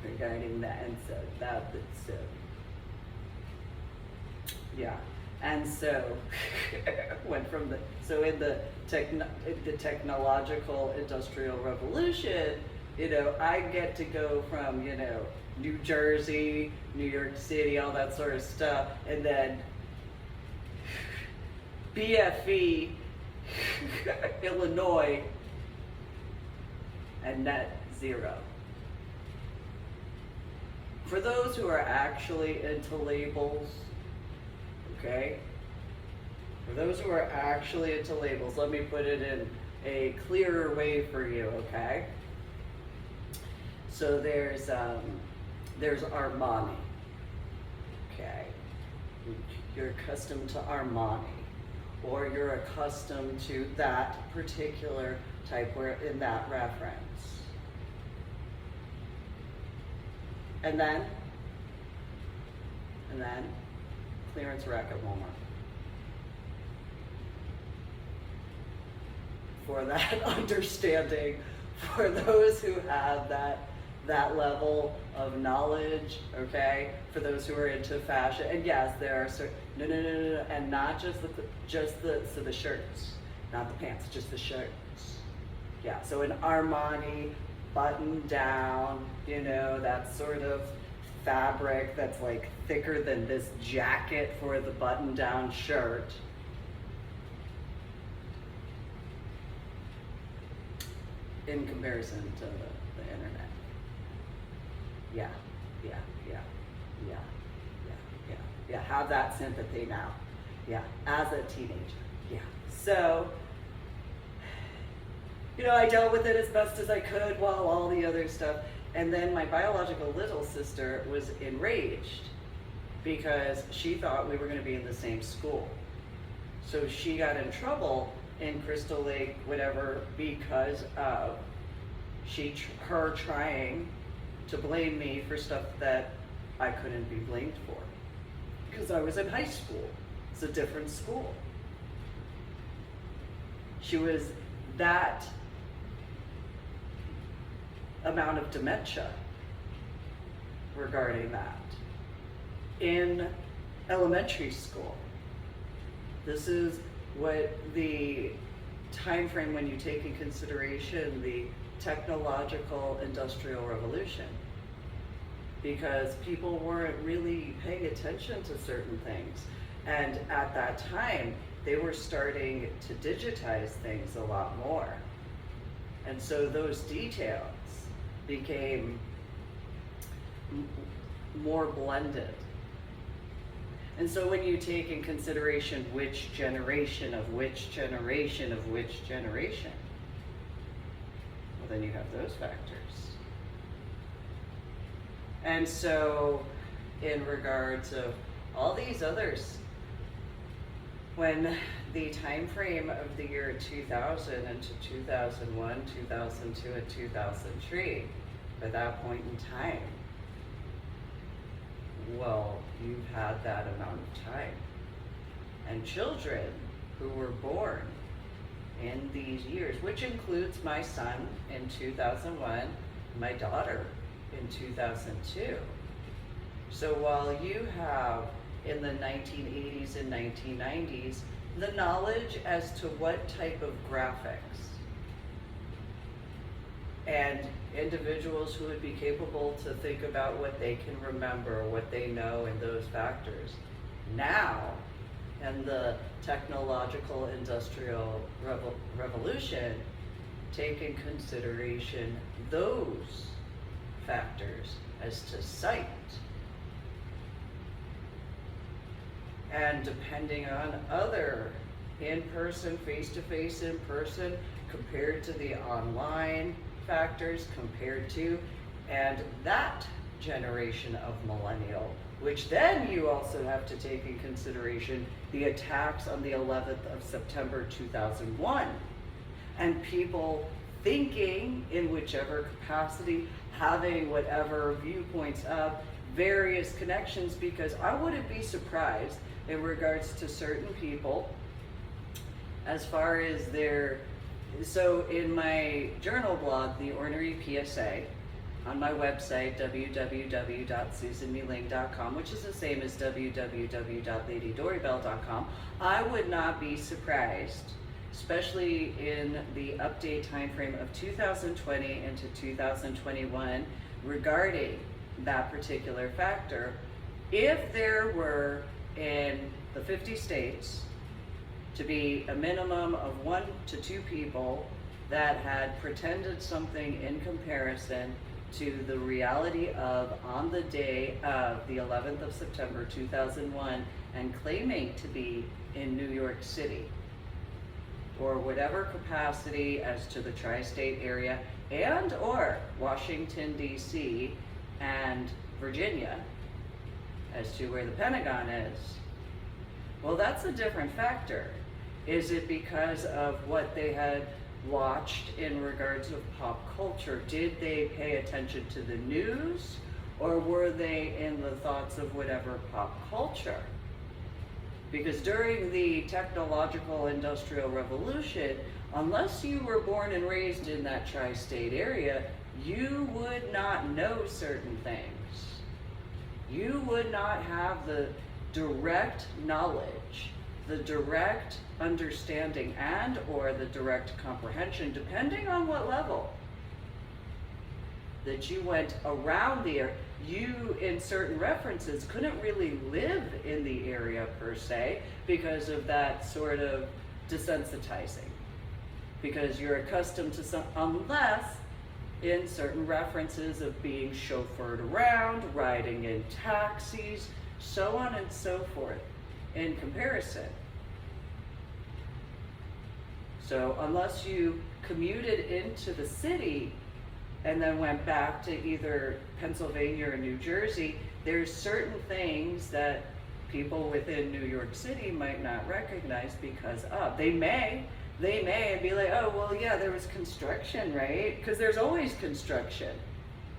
regarding that, and so so. Yeah, and so went from in the technological industrial revolution, I get to go from New Jersey, New York City, all that sort of stuff, and then BFE, Illinois, and net zero. For those who are actually into labels, okay? For those who are actually into labels, let me put it in a clearer way for you, okay? So there's Armani, okay? You're accustomed to Armani, or you're accustomed to that particular type in that reference. And then clearance rack at Walmart. For that understanding, for those who have that level of knowledge, okay? For those who are into fashion, and yes, there are certain, no, and not just the shirts, not the pants, just the shirts. Yeah, so an Armani button down, that sort of fabric that's like thicker than this jacket for the button down shirt. In comparison to the internet. Yeah. Have that sympathy now. Yeah, as a teenager. Yeah. So, I dealt with it as best as I could while all the other stuff. And then my biological little sister was enraged because she thought we were going to be in the same school. So she got in trouble in Crystal Lake, whatever, because of her trying to blame me for stuff that I couldn't be blamed for. Because I was in high school. It's a different school. She was that amount of dementia regarding that in elementary school. This is what the time frame when you take in consideration the technological industrial revolution, because people weren't really paying attention to certain things. And at that time, they were starting to digitize things a lot more. And so those details became more blended. And so when you take in consideration which generation of which generation of which generation, well, then you have those factors. And so in regards of all these others, when the time frame of the year 2000 into 2001, 2002, and 2003, by that point in time, well, you've had that amount of time. And children who were born in these years, which includes my son in 2001, my daughter in 2002. So while you have in the 1980s and 1990s the knowledge as to what type of graphics and individuals who would be capable to think about what they can remember, what they know, and those factors. Now, in the technological industrial revolution, take in consideration those factors as to sight. And depending on other in-person, face-to-face in-person, compared to the online factors, compared to, and that generation of millennial, which then you also have to take in consideration the attacks on the 11th of September 2001, and people thinking in whichever capacity, having whatever viewpoints of various connections, because I wouldn't be surprised in regards to certain people as far as their, so in my journal blog, The Ornery PSA, on my website, www.susanmeling.com, which is the same as www.ladydoribell.com, I would not be surprised, especially in the update time frame of 2020 into 2021 regarding that particular factor, if there were in the 50 states to be a minimum of 1 to 2 people that had pretended something in comparison to the reality of on the day of the 11th of September 2001 and claiming to be in New York City or whatever capacity as to the tri-state area and or Washington DC and Virginia as to where the Pentagon is, well, that's a different factor. Is it because of what they had watched in regards of pop culture? Did they pay attention to the news, or were they in the thoughts of whatever pop culture? Because during the technological industrial revolution, unless you were born and raised in that tri-state area, you would not know certain things. You would not have the direct knowledge, the direct understanding, and or the direct comprehension, depending on what level that you went around the area. You, in certain references, couldn't really live in the area per se because of that sort of desensitizing, because you're accustomed to some, unless in certain references of being chauffeured around, riding in taxis, so on and so forth, in comparison. So unless you commuted into the city and then went back to either Pennsylvania or New Jersey, there's certain things that people within New York City might not recognize because of. They may be like, oh, well, yeah, there was construction, right? Because there's always construction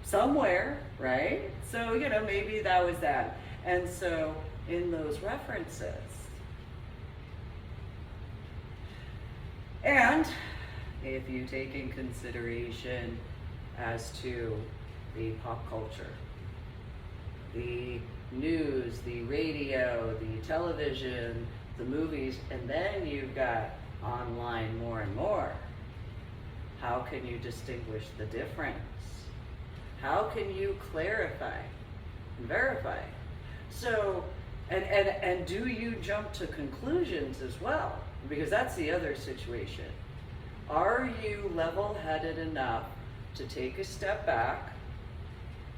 somewhere, right? So, you know, maybe that was that. And so in those references, and if you take in consideration as to the pop culture, the news, the radio, the television, the movies, and then you've got online more and more, how can you distinguish the difference? How can you clarify and verify? So And do you jump to conclusions as well? Because that's the other situation. Are you level-headed enough to take a step back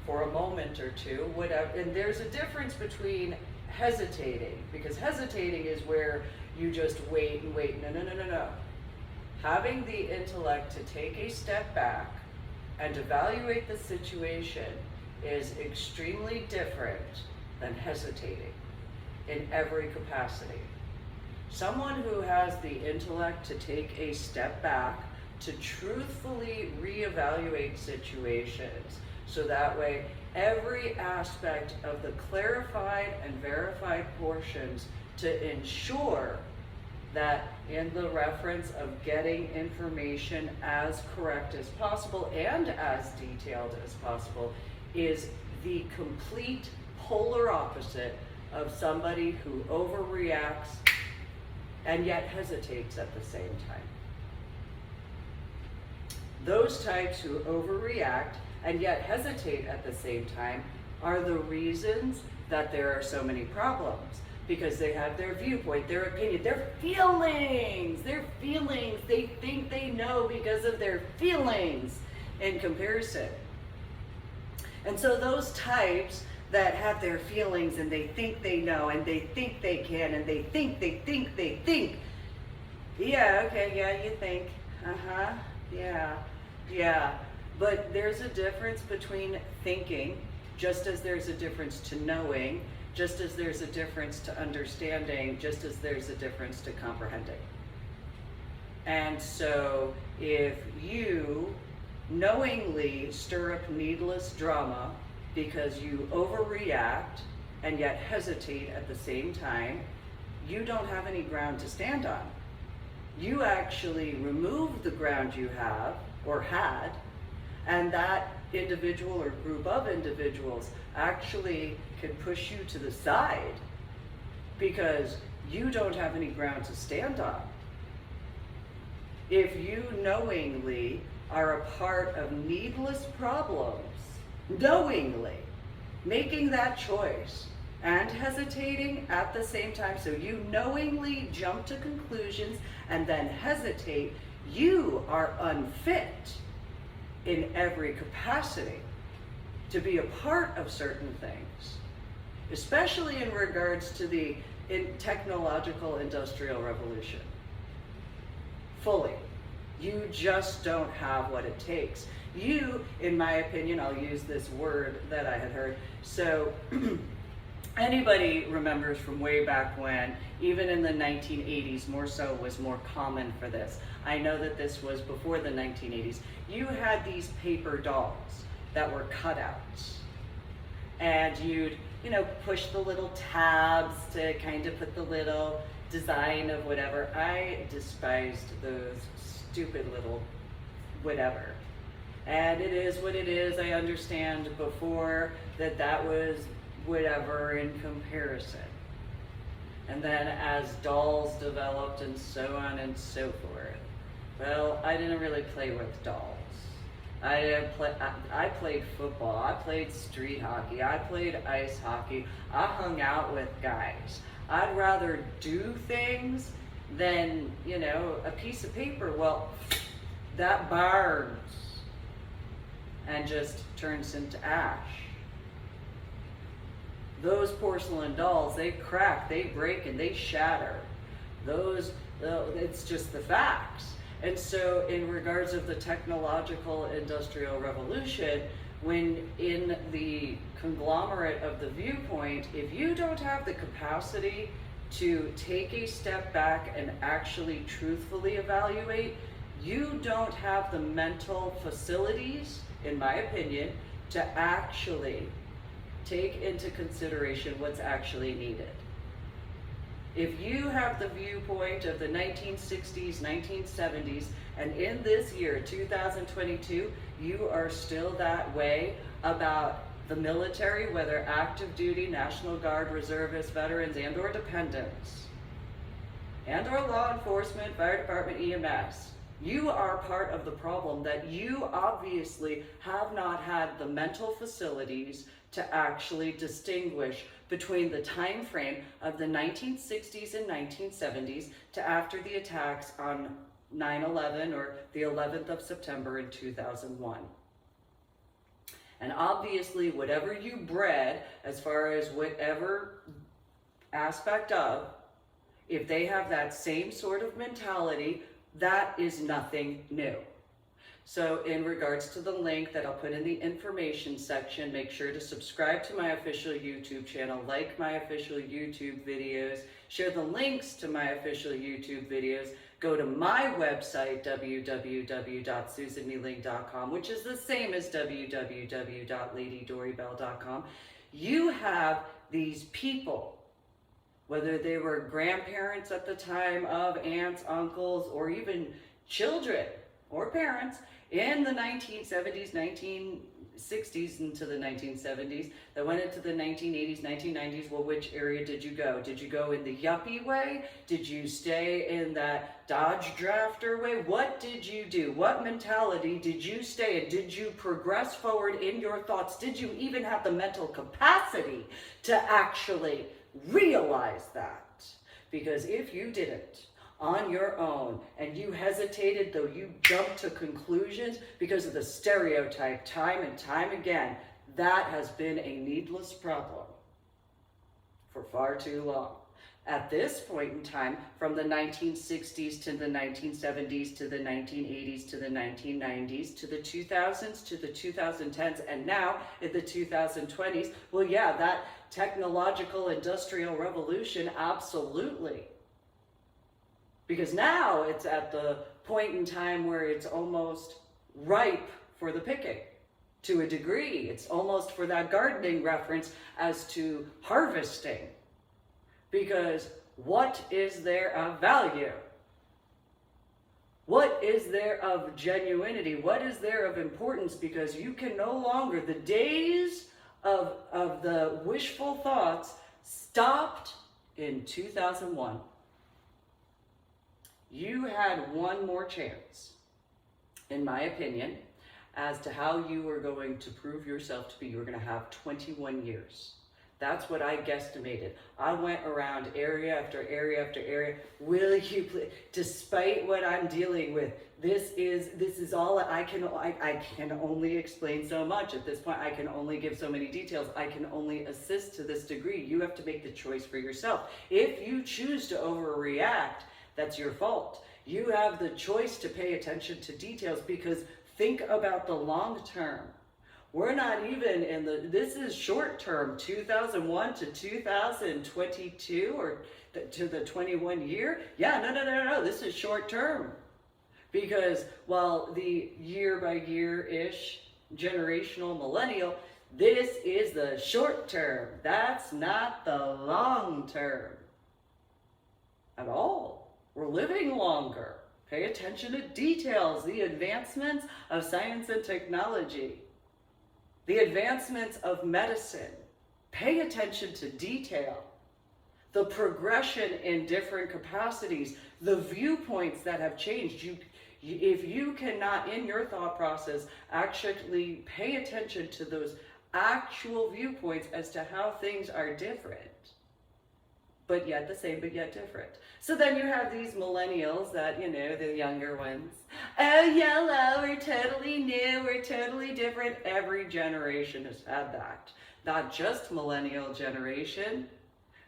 for a moment or two, whatever? And there's a difference between hesitating, because hesitating is where you just wait and wait. No. Having the intellect to take a step back and evaluate the situation is extremely different than hesitating in every capacity. Someone who has the intellect to take a step back, to truthfully reevaluate situations, so that way every aspect of the clarified and verified portions to ensure that in the reference of getting information as correct as possible and as detailed as possible is the complete polar opposite of somebody who overreacts and yet hesitates at the same time. Those types who overreact and yet hesitate at the same time are the reasons that there are so many problems, because they have their viewpoint, their opinion, their feelings, they think they know because of their feelings in comparison. And so those types that have their feelings and they think they know and they think they can and they think, yeah, okay, yeah, you think, yeah. But there's a difference between thinking, just as there's a difference to knowing, just as there's a difference to understanding, just as there's a difference to comprehending. And so if you knowingly stir up needless drama because you overreact and yet hesitate at the same time, you don't have any ground to stand on. You actually remove the ground you have or had, and that individual or group of individuals actually can push you to the side because you don't have any ground to stand on. If you knowingly are a part of needless problems, knowingly making that choice and hesitating at the same time, so you knowingly jump to conclusions and then hesitate, you are unfit in every capacity to be a part of certain things, especially in regards to the technological industrial revolution. Fully. You just don't have what it takes. You, in my opinion, I'll use this word that I had heard. So anybody remembers from way back when, even in the 1980s, more so was more common for this. I know that this was before the 1980s. You had these paper dolls that were cutouts. And you'd, push the little tabs to kind of put the little design of whatever. I despised those stupid little whatever. And it is what it is. I understand before that was whatever in comparison. And then as dolls developed and so on and so forth, well, I didn't really play with dolls. I played football, I played street hockey, I played ice hockey, I hung out with guys. I'd rather do things than, a piece of paper. Well, that burns and just turns into ash. Those porcelain dolls, they crack, they break, and they shatter. It's just the facts. And so in regards of the technological industrial revolution, when in the conglomerate of the viewpoint, if you don't have the capacity to take a step back and actually truthfully evaluate, you don't have the mental facilities, in my opinion, to actually take into consideration what's actually needed. If you have the viewpoint of the 1960s, 1970s, and in this year, 2022, you are still that way about the military, whether active duty, National Guard, reservists, veterans, and or dependents, and or law enforcement, fire department, EMS, You are part of the problem, that you obviously have not had the mental facilities to actually distinguish between the time frame of the 1960s and 1970s to after the attacks on 9/11 or the 11th of September in 2001. And obviously, whatever you bred, as far as whatever aspect of, if they have that same sort of mentality, that is nothing new. So in regards to the link that I'll put in the information section, make sure to subscribe to my official YouTube channel, like my official YouTube videos, share the links to my official YouTube videos, go to my website, www.susanmealing.com, which is the same as www.ladydoribell.com. You have these people, whether they were grandparents at the time of, aunts, uncles, or even children or parents in the 1970s, 1960s into the 1970s, that went into the 1980s, 1990s. Well, which area did you go? Did you go in the yuppie way? Did you stay in that Dodge Drafter way? What did you do? What mentality did you stay in? Did you progress forward in your thoughts? Did you even have the mental capacity to actually realize that? Because if you didn't on your own and you hesitated, though you jumped to conclusions because of the stereotype time and time again, that has been a needless problem for far too long. At this point in time, from the 1960s to the 1970s to the 1980s to the 1990s to the 2000s to the 2010s, and now in the 2020s, well, yeah, that technological industrial revolution, absolutely. Because now it's at the point in time where it's almost ripe for the picking. To a degree, it's almost for that gardening reference as to harvesting. Because what is there of value? What is there of genuinity? What is there of importance? Because you can no longer, the days of the wishful thoughts stopped in 2001. You had one more chance, in my opinion, as to how you were going to prove yourself to be. You were going to have 21 years. That's what I guesstimated. I went around area after area after area. Will you please, despite what I'm dealing with, this is all I can only explain so much at this point. I can only give so many details. I can only assist to this degree. You have to make the choice for yourself. If you choose to overreact, that's your fault. You have the choice to pay attention to details, because think about the long term. We're not even in this is short term, 2001 to 2022 or to the 21 year. Yeah, no, this is short term. Because while the year by year-ish generational millennial, this is the short term. That's not the long term at all. We're living longer. Pay attention to details, the advancements of science and technology, the advancements of medicine. Pay attention to detail, the progression in different capacities, the viewpoints that have changed. If you cannot, in your thought process, actually pay attention to those actual viewpoints as to how things are different, but yet the same, but yet different. So then you have these millennials that, the younger ones. Oh, YOLO, we're totally new, we're totally different. Every generation has had that. Not just millennial generation,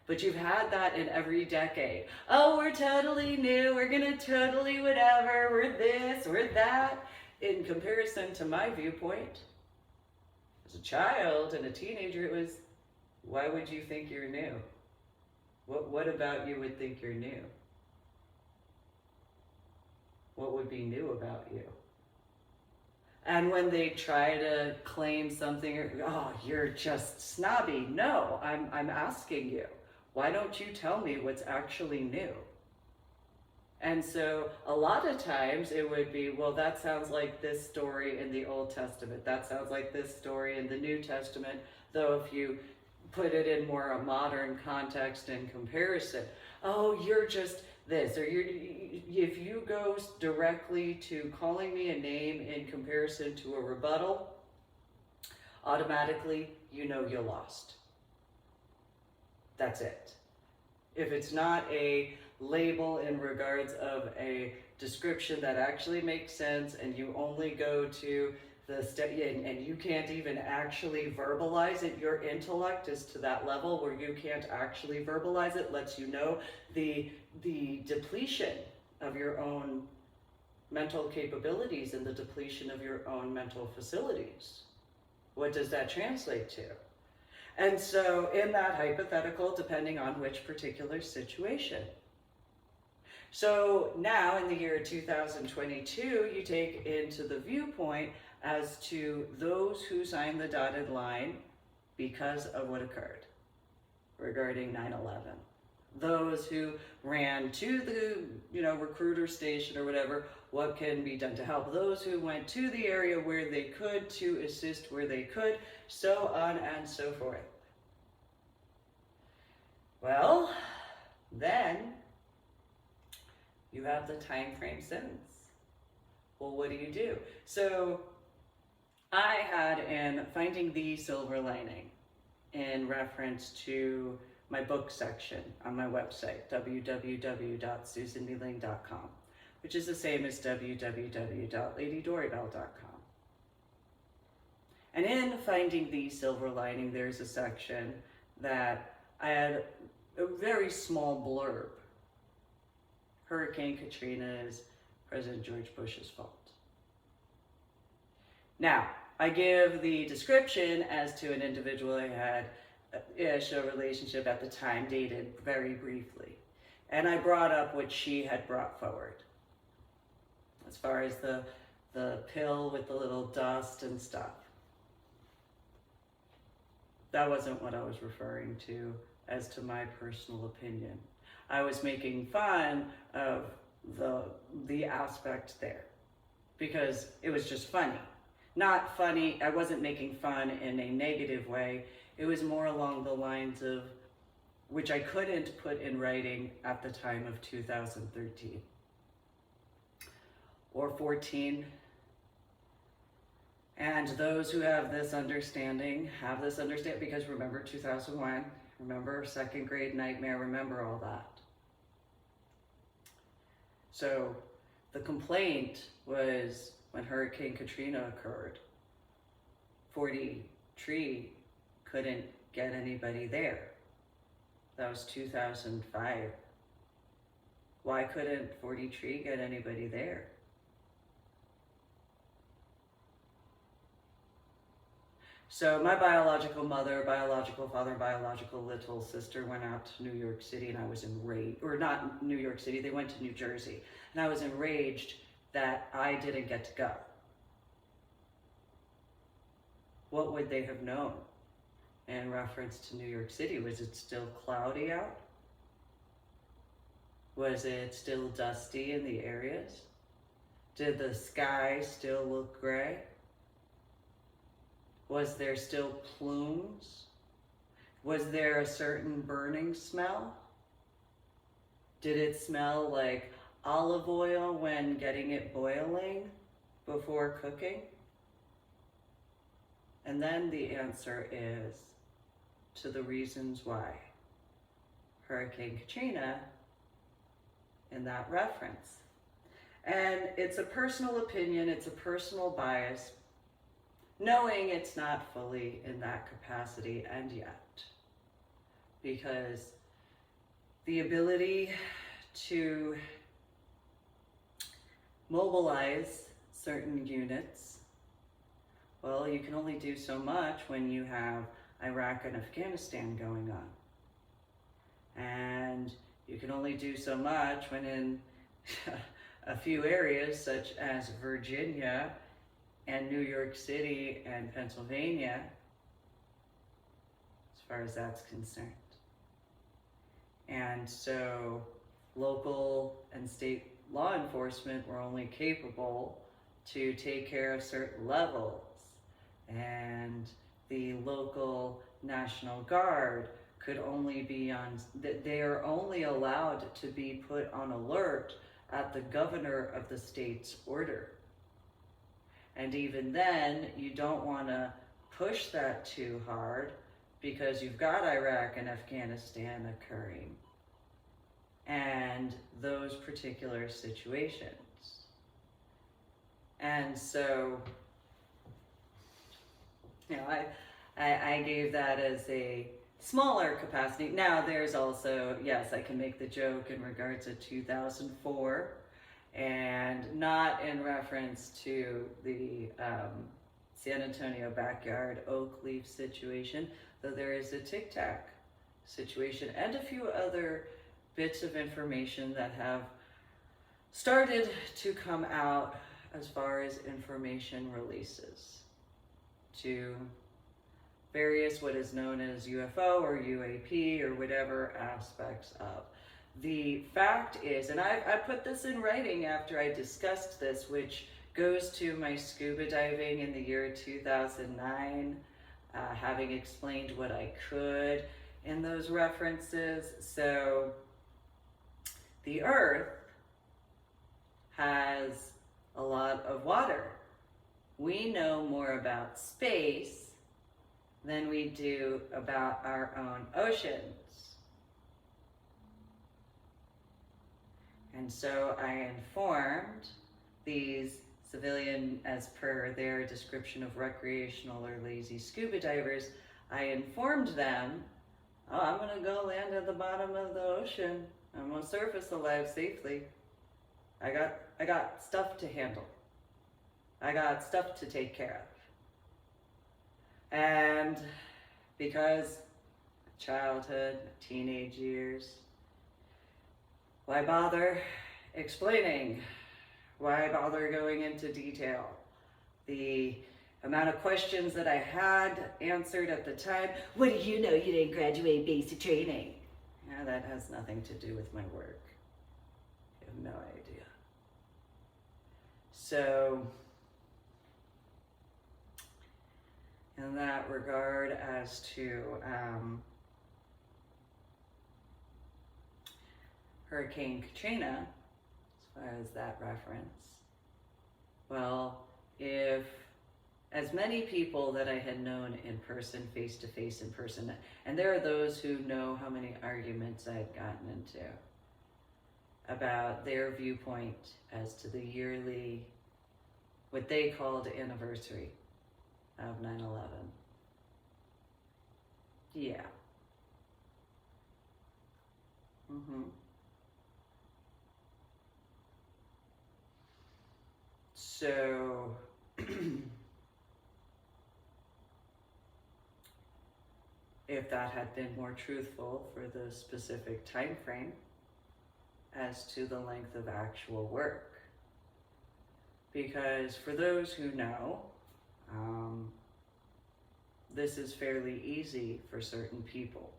but you've had that in every decade. Oh, we're totally new, we're gonna totally whatever, we're this, we're that. In comparison to my viewpoint, as a child and a teenager, it was, why would you think you're new? What about you would think you're new? What would be new about you? And when they try to claim something, oh, you're just snobby. No, I'm asking you, why don't you tell me what's actually new? And so a lot of times it would be, well, that sounds like this story in the Old Testament. That sounds like this story in the New Testament. Though if you put it in more a modern context and comparison. Oh, you're just this, or if you go directly to calling me a name in comparison to a rebuttal, automatically you know you lost. That's it. If it's not a label in regards of a description that actually makes sense, and you only go to the step, and you can't even actually verbalize it, your intellect is to that level where you can't actually verbalize it, lets you know the depletion of your own mental capabilities and the depletion of your own mental facilities. What does that translate to? And so in that hypothetical, depending on which particular situation. So now in the year 2022, you take into the viewpoint as to those who signed the dotted line because of what occurred regarding 9/11. Those who ran to the recruiter station or whatever, what can be done to help? Those who went to the area where they could to assist where they could, so on and so forth. Well, then you have the time frame since. Well, what do? So I had in Finding the Silver Lining in reference to my book section on my website, www.susanmealing.com, which is the same as www.ladydoribelle.com. And in Finding the Silver Lining, there's a section that I had a very small blurb. Hurricane Katrina is President George Bush's fault. Now, I give the description as to an individual I had a relationship at the time, dated very briefly. And I brought up what she had brought forward. As far as the pill with the little dust and stuff. That wasn't what I was referring to as to my personal opinion. I was making fun of the aspect there because it was just funny. Not funny, I wasn't making fun in a negative way. It was more along the lines of, which I couldn't put in writing at the time of 2013 or 14. And those who have this understanding, because remember 2001, remember second grade nightmare, remember all that. So the complaint was when Hurricane Katrina occurred, 40 Tree couldn't get anybody there. That was 2005. Why couldn't 40 Tree get anybody there? So my biological mother, biological father, biological little sister went out to New York City, and I was enraged, or not New York City, they went to New Jersey, and I was enraged that I didn't get to go. What would they have known in reference to New York City? Was it still cloudy out? Was it still dusty in the areas? Did the sky still look gray? Was there still plumes? Was there a certain burning smell? Did it smell like olive oil when getting it boiling before cooking? And then the answer is to the reasons why Hurricane Katrina in that reference. And it's a personal opinion, it's a personal bias, knowing it's not fully in that capacity and yet, because the ability to mobilize certain units, well, you can only do so much when you have Iraq and Afghanistan going on. And you can only do so much when in a few areas such as Virginia and New York City and Pennsylvania, as far as that's concerned. And so local and state law enforcement were only capable to take care of certain levels. And the local National Guard could only be on, they are only allowed to be put on alert at the governor of the state's order. And even then, you don't want to push that too hard because you've got Iraq and Afghanistan occurring and those particular situations. And so, you know, I gave that as a smaller capacity. Now there's also, yes, I can make the joke in regards to 2004 and not in reference to the San Antonio backyard oak leaf situation, though there is a Tic Tac situation and a few other bits of information that have started to come out as far as information releases to various what is known as UFO or UAP or whatever aspects of. The fact is, and I put this in writing after I discussed this, which goes to my scuba diving in the year 2009, having explained what I could in those references. So the Earth has a lot of water. We know more about space than we do about our own oceans. And so I informed these civilian, as per their description of recreational or lazy scuba divers, I informed them, oh, I'm gonna go land at the bottom of the ocean. I'm gonna surface alive safely. I got stuff to handle. I got stuff to take care of. And because childhood, teenage years, why bother explaining? Why bother going into detail? The amount of questions that I had answered at the time, what do you know? You didn't graduate basic training. Yeah, that has nothing to do with my work. I have no idea. So, in that regard, as to Hurricane Katrina, as far as that reference, well, if as many people that I had known in person, face to face in person, and there are those who know how many arguments I had gotten into about their viewpoint as to the yearly, what they called anniversary of 9/11. Yeah. So, if that had been more truthful for the specific time frame as to the length of actual work. Because for those who know, this is fairly easy for certain people.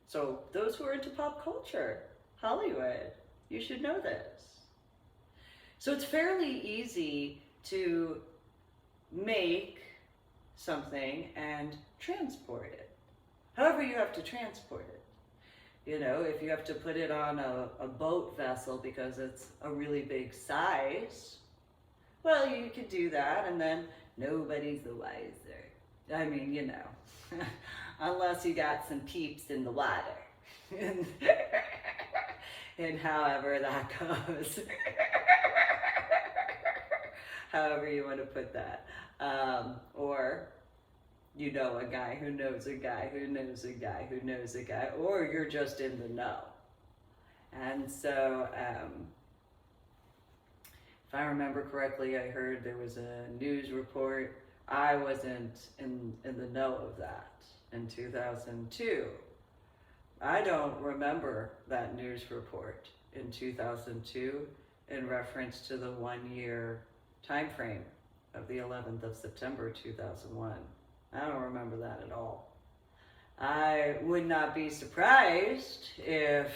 So those who are into pop culture, Hollywood, you should know this. So it's fairly easy to make something and transport it. However you have to transport it. You know, if you have to put it on a boat vessel because it's a really big size, well, you could do that and then nobody's the wiser. I mean, you know, unless you got some peeps in the water. And however that goes. However you want to put that. Or you know a guy who knows a guy who knows a guy who knows a guy, or you're just in the know. And so, if I remember correctly, I heard there was a news report. I wasn't in the know of that in 2002. I don't remember that news report in 2002 in reference to the 1 year time frame of the 11th of September 2001. I don't remember that at all. I would not be surprised if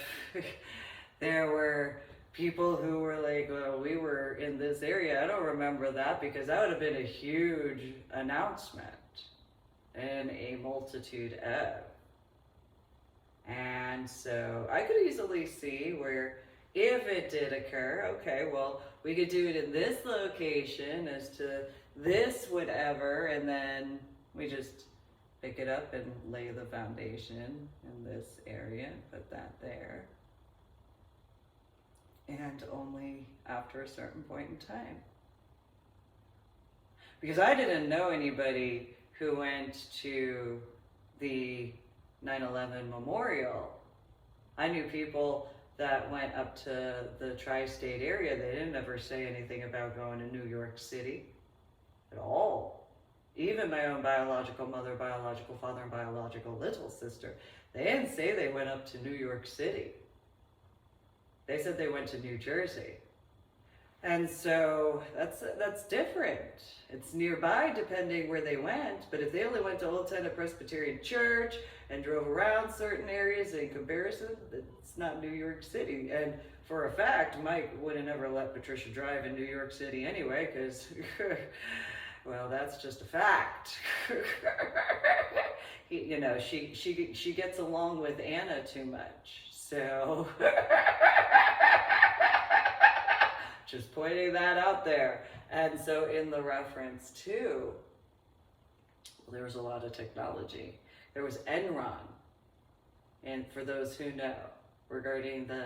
there were people who were like, well, we were in this area. I don't remember that because that would have been a huge announcement. and a multitude of. And so I could easily see where if it did occur, okay, well, we could do it in this location as to this whatever, and then we just pick it up and lay the foundation in this area and put that there. And only after a certain point in time. Because I didn't know anybody who went to the 9/11 memorial. I knew people that went up to the tri-state area. They didn't ever say anything about going to New York City at all. Even my own biological mother, biological father, and biological little sister, they didn't say they went up to New York City. They said they went to New Jersey. And so that's different. It's nearby depending where they went, but if they only went to Old Tennant Presbyterian Church and drove around certain areas in comparison, it's not New York City. And for a fact, Mike wouldn't ever let Patricia drive in New York City anyway, because, well, that's just a fact. You know, she gets along with Anna too much, so... Just pointing that out there. And so in the reference too, well, there was a lot of technology. There was Enron. And for those who know, regarding the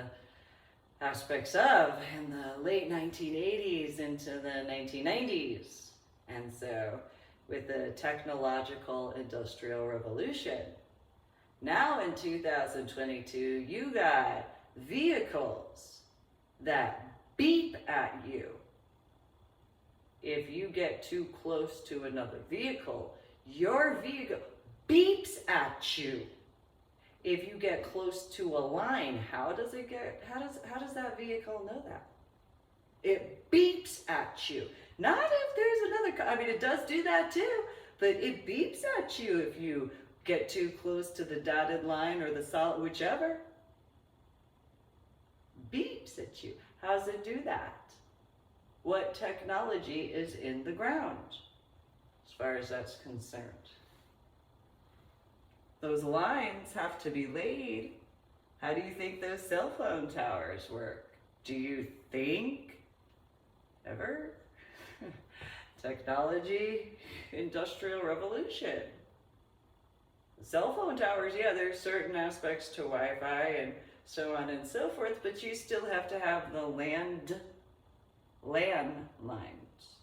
aspects of in the late 1980s into the 1990s. And so with the technological industrial revolution, now in 2022, you got vehicles that beep at you. If you get too close to another vehicle, your vehicle beeps at you. If you get close to a line, how does that vehicle know that? It beeps at you. Not if there's another, I mean, it does do that too, but it beeps at you if you get too close to the dotted line or the solid, whichever. Beeps at you. How does it do that? What technology is in the ground, as far as that's concerned? Those lines have to be laid. How do you think those cell phone towers work? Do you think ever? Technology, industrial revolution. The cell phone towers, yeah, there's certain aspects to Wi-Fi and so on and so forth, but you still have to have the LAN lines.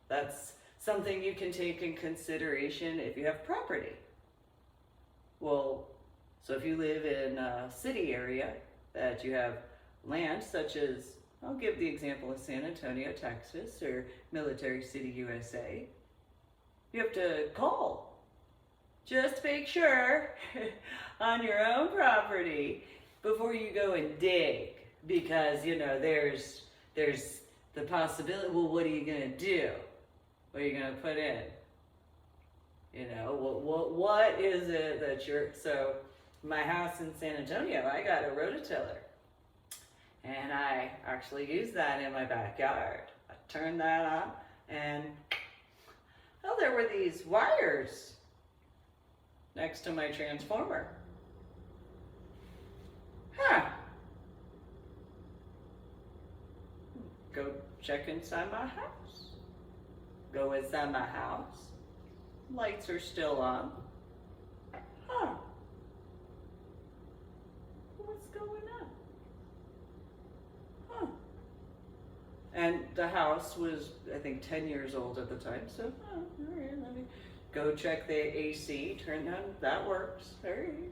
That's something you can take in consideration if you have property. Well, so if you live in a city area that you have land, such as, I'll give the example of San Antonio, Texas, or Military City, USA, you have to call. Just make sure on your own property before you go and dig, because, you know, there's the possibility, well, what are you going to do? What are you going to put in? You know, what is it that you're, so my house in San Antonio, I got a rototiller, and I actually use that in my backyard. I turned that on, and, oh, there were these wires next to my transformer. Huh. Go check inside my house. Go inside my house. Lights are still on. Huh. What's going on? Huh. And the house was, I think, 10 years old at the time, so, oh, all right, let me go check the AC, turn that works, all right.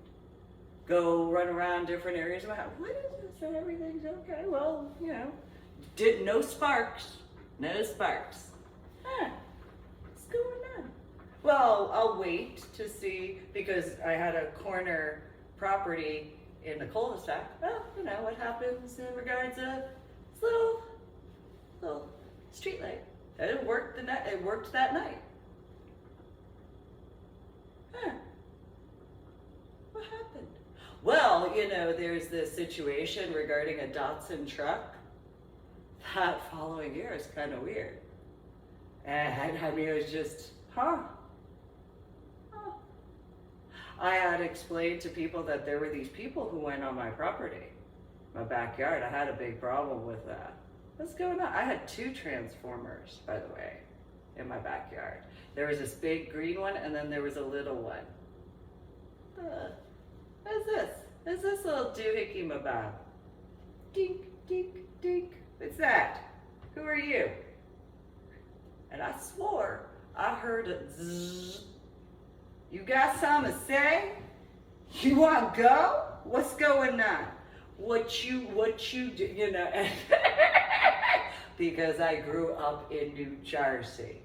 Go run around different areas of my house. What is this? So everything's okay. Well, you know, no sparks. No sparks. Huh. What's going on? Well, I'll wait to see, because I had a corner property in the cul-de-sac. Well, you know, what happens in regards to this little street light. It worked that night. Huh. What happened? Well, you know, there's this situation regarding a Datsun truck. That following year is kind of weird. And I mean, it was just Huh. Huh. I had explained to people that there were these people who went on my property, my backyard. I had a big problem with that. What's going on? I had 2 transformers, by the way, in my backyard. There was this big green one, and then there was a little one. What is this? What's this little doohickey mabob? Dink, dink, dink. What's that? Who are you? And I swore I heard a zzz. You got something to say? You want to go? What's going on? What you do, you know? Because I grew up in New Jersey.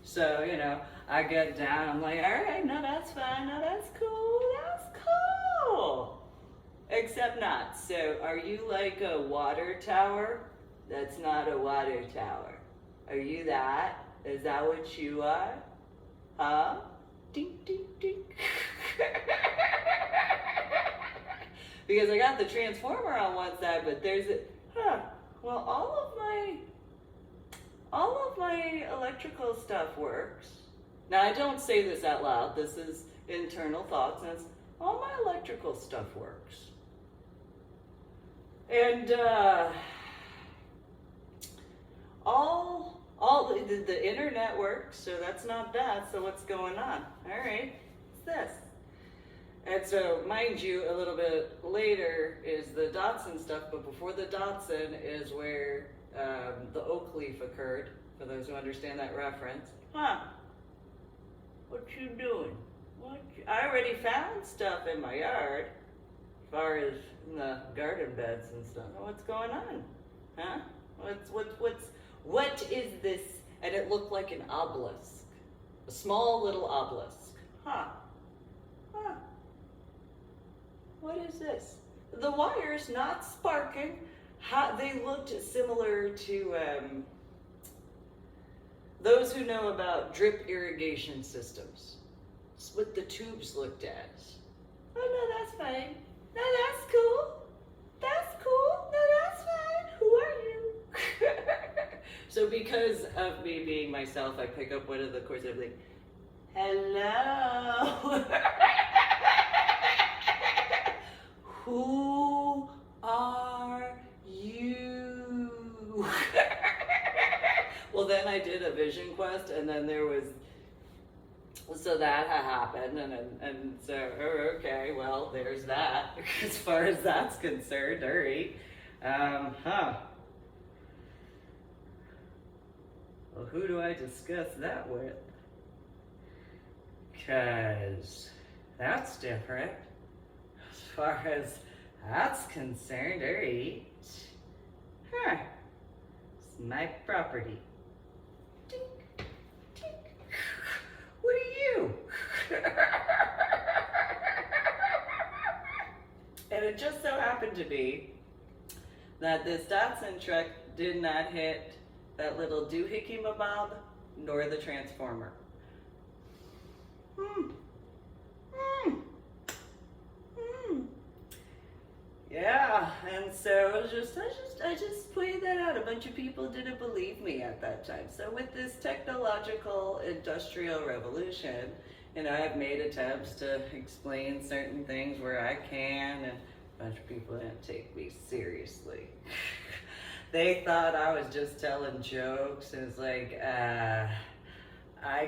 So, you know, I get down, I'm like, all right, no, that's fine, no, that's cool. Except not. So, are you like a water tower? That's not a water tower. Are you that? Is that what you are? Huh? Dink, dink, dink. Because I got the transformer on one side, but there's a, well, all of my electrical stuff works. Now, I don't say this out loud. This is internal thoughts, and it's, all my electrical stuff works. And the internet works, so that's not bad. So what's going on? All right, what's this? And so, mind you, a little bit later is the Datsun stuff, but before the Datsun is where the oak leaf occurred, for those who understand that reference. Huh, what you doing? I already found stuff in my yard, as far as in the garden beds and stuff. What's going on? Huh? What is this? And it looked like an obelisk, a small little obelisk. Huh. What is this? The wires not sparking. They looked similar to those who know about drip irrigation systems. It's what the tubes looked as. Oh, no, that's fine. No, that's cool. That's cool. No, that's fine. Who are you? So because of me being myself, I pick up one of the chords and I'm like, hello. Who are you? Well, then I did a vision quest, and then there was, so that happened, and so, okay, well, there's that, as far as that's concerned, all right. Well, who do I discuss that with? Because that's different. As far as that's concerned, all right. It's my property. Tink, tink. What are you? And it just so happened to be that this Datsun truck did not hit that little doohickey mabob nor the transformer. Yeah, and so I just pointed that out. A bunch of people didn't believe me at that time. So with this technological industrial revolution, you know, I've made attempts to explain certain things where I can, and a bunch of people didn't take me seriously. They thought I was just telling jokes, and it's like, I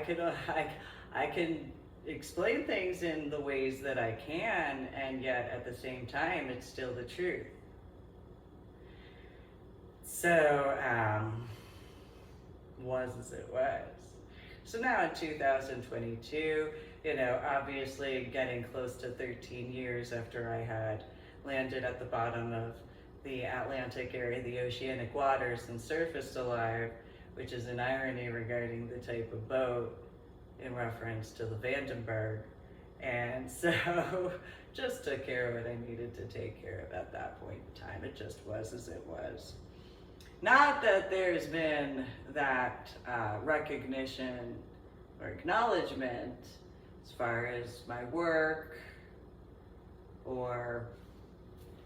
can explain things in the ways that I can, and yet at the same time, it's still the truth. So, was as it was. So now in 2022, you know, obviously getting close to 13 years after I had landed at the bottom of the Atlantic area, the oceanic waters, and surfaced alive, which is an irony regarding the type of boat in reference to the Vandenberg. And so just took care of what I needed to take care of at that point in time. It just was as it was. Not that there's been that recognition or acknowledgement as far as my work or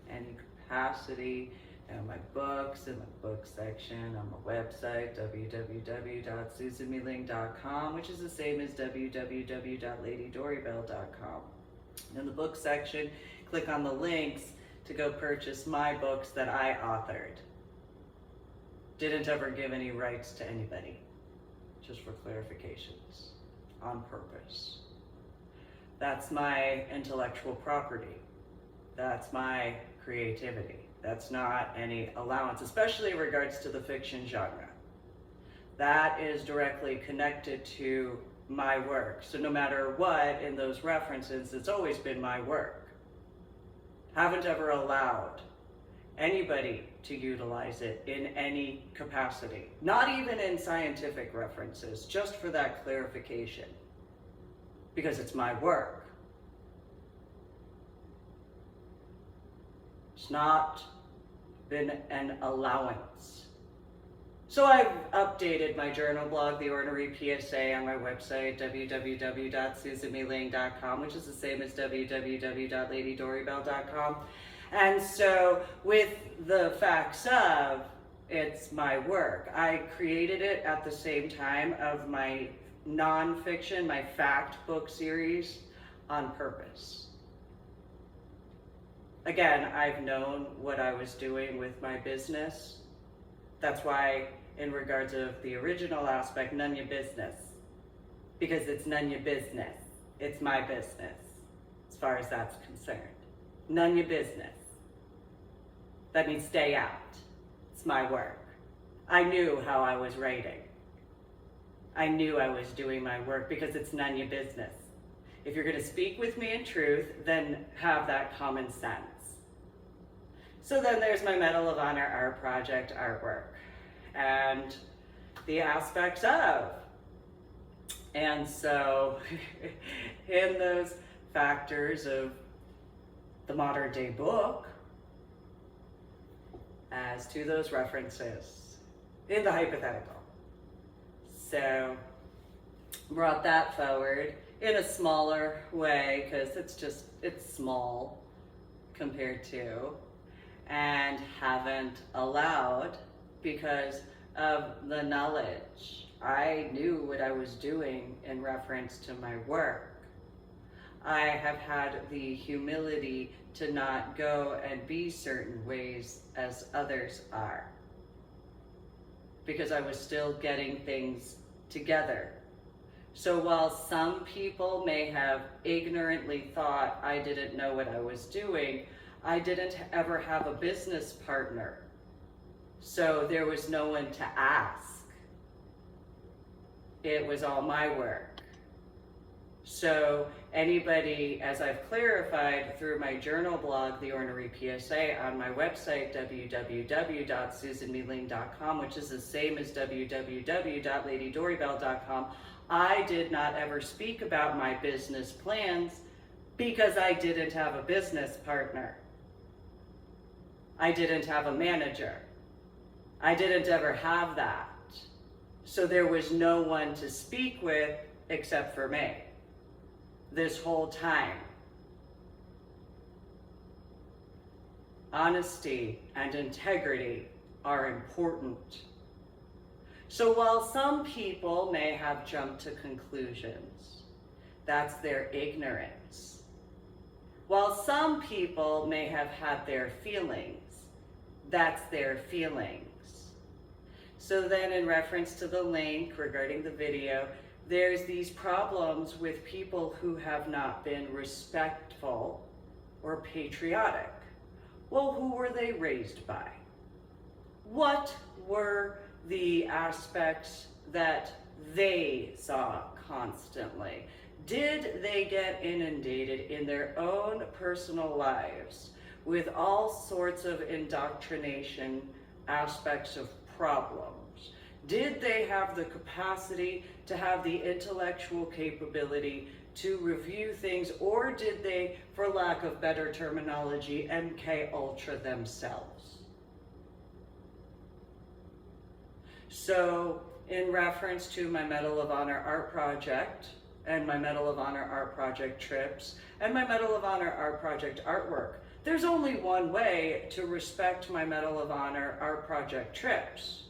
any capacity and my books in the book section on my website, www.susanmeeling.com, which is the same as www.ladydoribelle.com. In the book section, click on the links to go purchase my books that I authored. Didn't ever give any rights to anybody, just for clarifications, on purpose. That's my intellectual property. That's my creativity. That's not any allowance, especially in regards to the fiction genre. That is directly connected to my work. So no matter what, in those references, it's always been my work. Haven't ever allowed anybody to utilize it in any capacity. Not even in scientific references, just for that clarification. Because it's my work. It's not been an allowance. So I've updated my journal blog, The Ornery PSA, on my website, www.susanmeeling.com, which is the same as www.ladydoribelle.com. And so with the facts of, it's my work. I created it at the same time of my nonfiction, my fact book series, on purpose. Again, I've known what I was doing with my business. That's why, in regards of the original aspect, none your business. Because it's none your business. It's my business, as far as that's concerned. None your business. That means stay out. It's my work. I knew how I was writing. I knew I was doing my work because it's none your business. If you're going to speak with me in truth, then have that common sense. So then there's my Medal of Honor art project artwork and the aspects of. And so in those factors of the modern day book, as to those references in the hypothetical. So brought that forward in a smaller way because it's small compared to, and haven't allowed because of the knowledge. I knew what I was doing in reference to my work. I have had the humility to not go and be certain ways as others are, because I was still getting things together. So while some people may have ignorantly thought I didn't know what I was doing, I didn't ever have a business partner. So there was no one to ask. It was all my work. So anybody, as I've clarified through my journal blog, The Ornery PSA, on my website, www.susanmeeling.com, which is the same as www.ladydoribelle.com, I did not ever speak about my business plans because I didn't have a business partner. I didn't have a manager. I didn't ever have that. So there was no one to speak with except for me this whole time. Honesty and integrity are important. So while some people may have jumped to conclusions, that's their ignorance. While some people may have had their feelings, that's their feelings. So then in reference to the link regarding the video, there's these problems with people who have not been respectful or patriotic. Well, who were they raised by? What were the aspects that they saw constantly? Did they get inundated in their own personal lives with all sorts of indoctrination aspects of problems? Did they have the capacity to have the intellectual capability to review things, or did they, for lack of better terminology, MK Ultra themselves? So in reference to my Medal of Honor art project and my Medal of Honor art project trips and my Medal of Honor art project artwork, there's only one way to respect my Medal of Honor art project trips.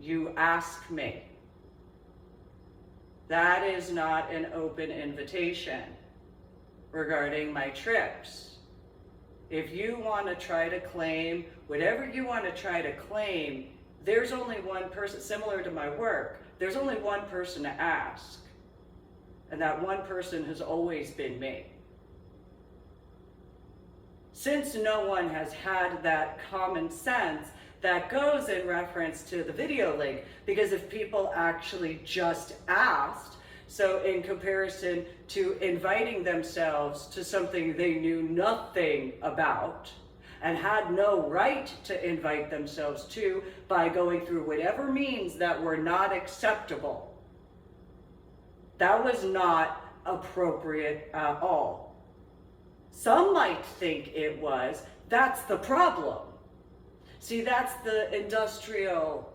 You ask me. That is not an open invitation regarding my trips. If you want to try to claim whatever you want to try to claim, there's only one person, similar to my work, there's only one person to ask. And that one person has always been me. Since no one has had that common sense, that goes in reference to the video link, because if people actually just asked, so in comparison to inviting themselves to something they knew nothing about and had no right to invite themselves to by going through whatever means that were not acceptable, that was not appropriate at all. Some might think it was. That's the problem. See, that's the industrial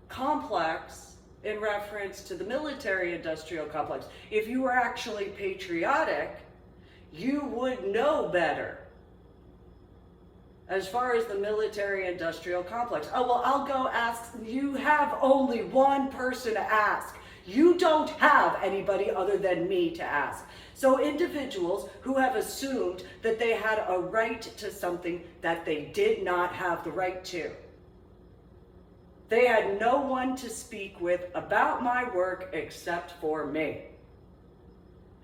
complex in reference to the military-industrial complex. If you were actually patriotic, you would know better. As far as the military-industrial complex, oh, well, I'll go ask. You have only one person to ask. You don't have anybody other than me to ask. So individuals who have assumed that they had a right to something that they did not have the right to. They had no one to speak with about my work except for me.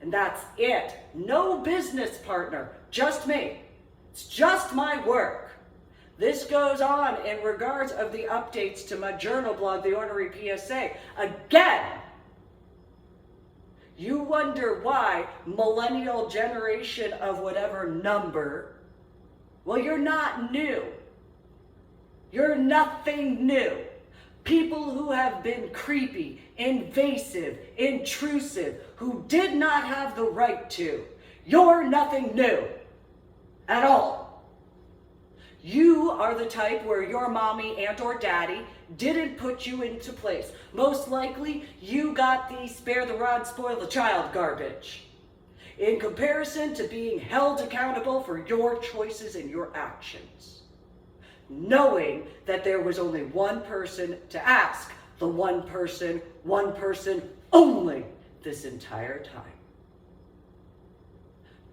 And that's it. No business partner, just me. It's just my work. This goes on in regards of the updates to my journal blog, The Ornery PSA. Again, you wonder why millennial generation of whatever number, well, you're not new. You're nothing new. People who have been creepy, invasive, intrusive, who did not have the right to, you're nothing new at all. You are the type where your mommy, aunt, or daddy didn't put you into place. Most likely, you got the spare the rod, spoil the child garbage. In comparison to being held accountable for your choices and your actions. Knowing that there was only one person to ask, the one person only, this entire time.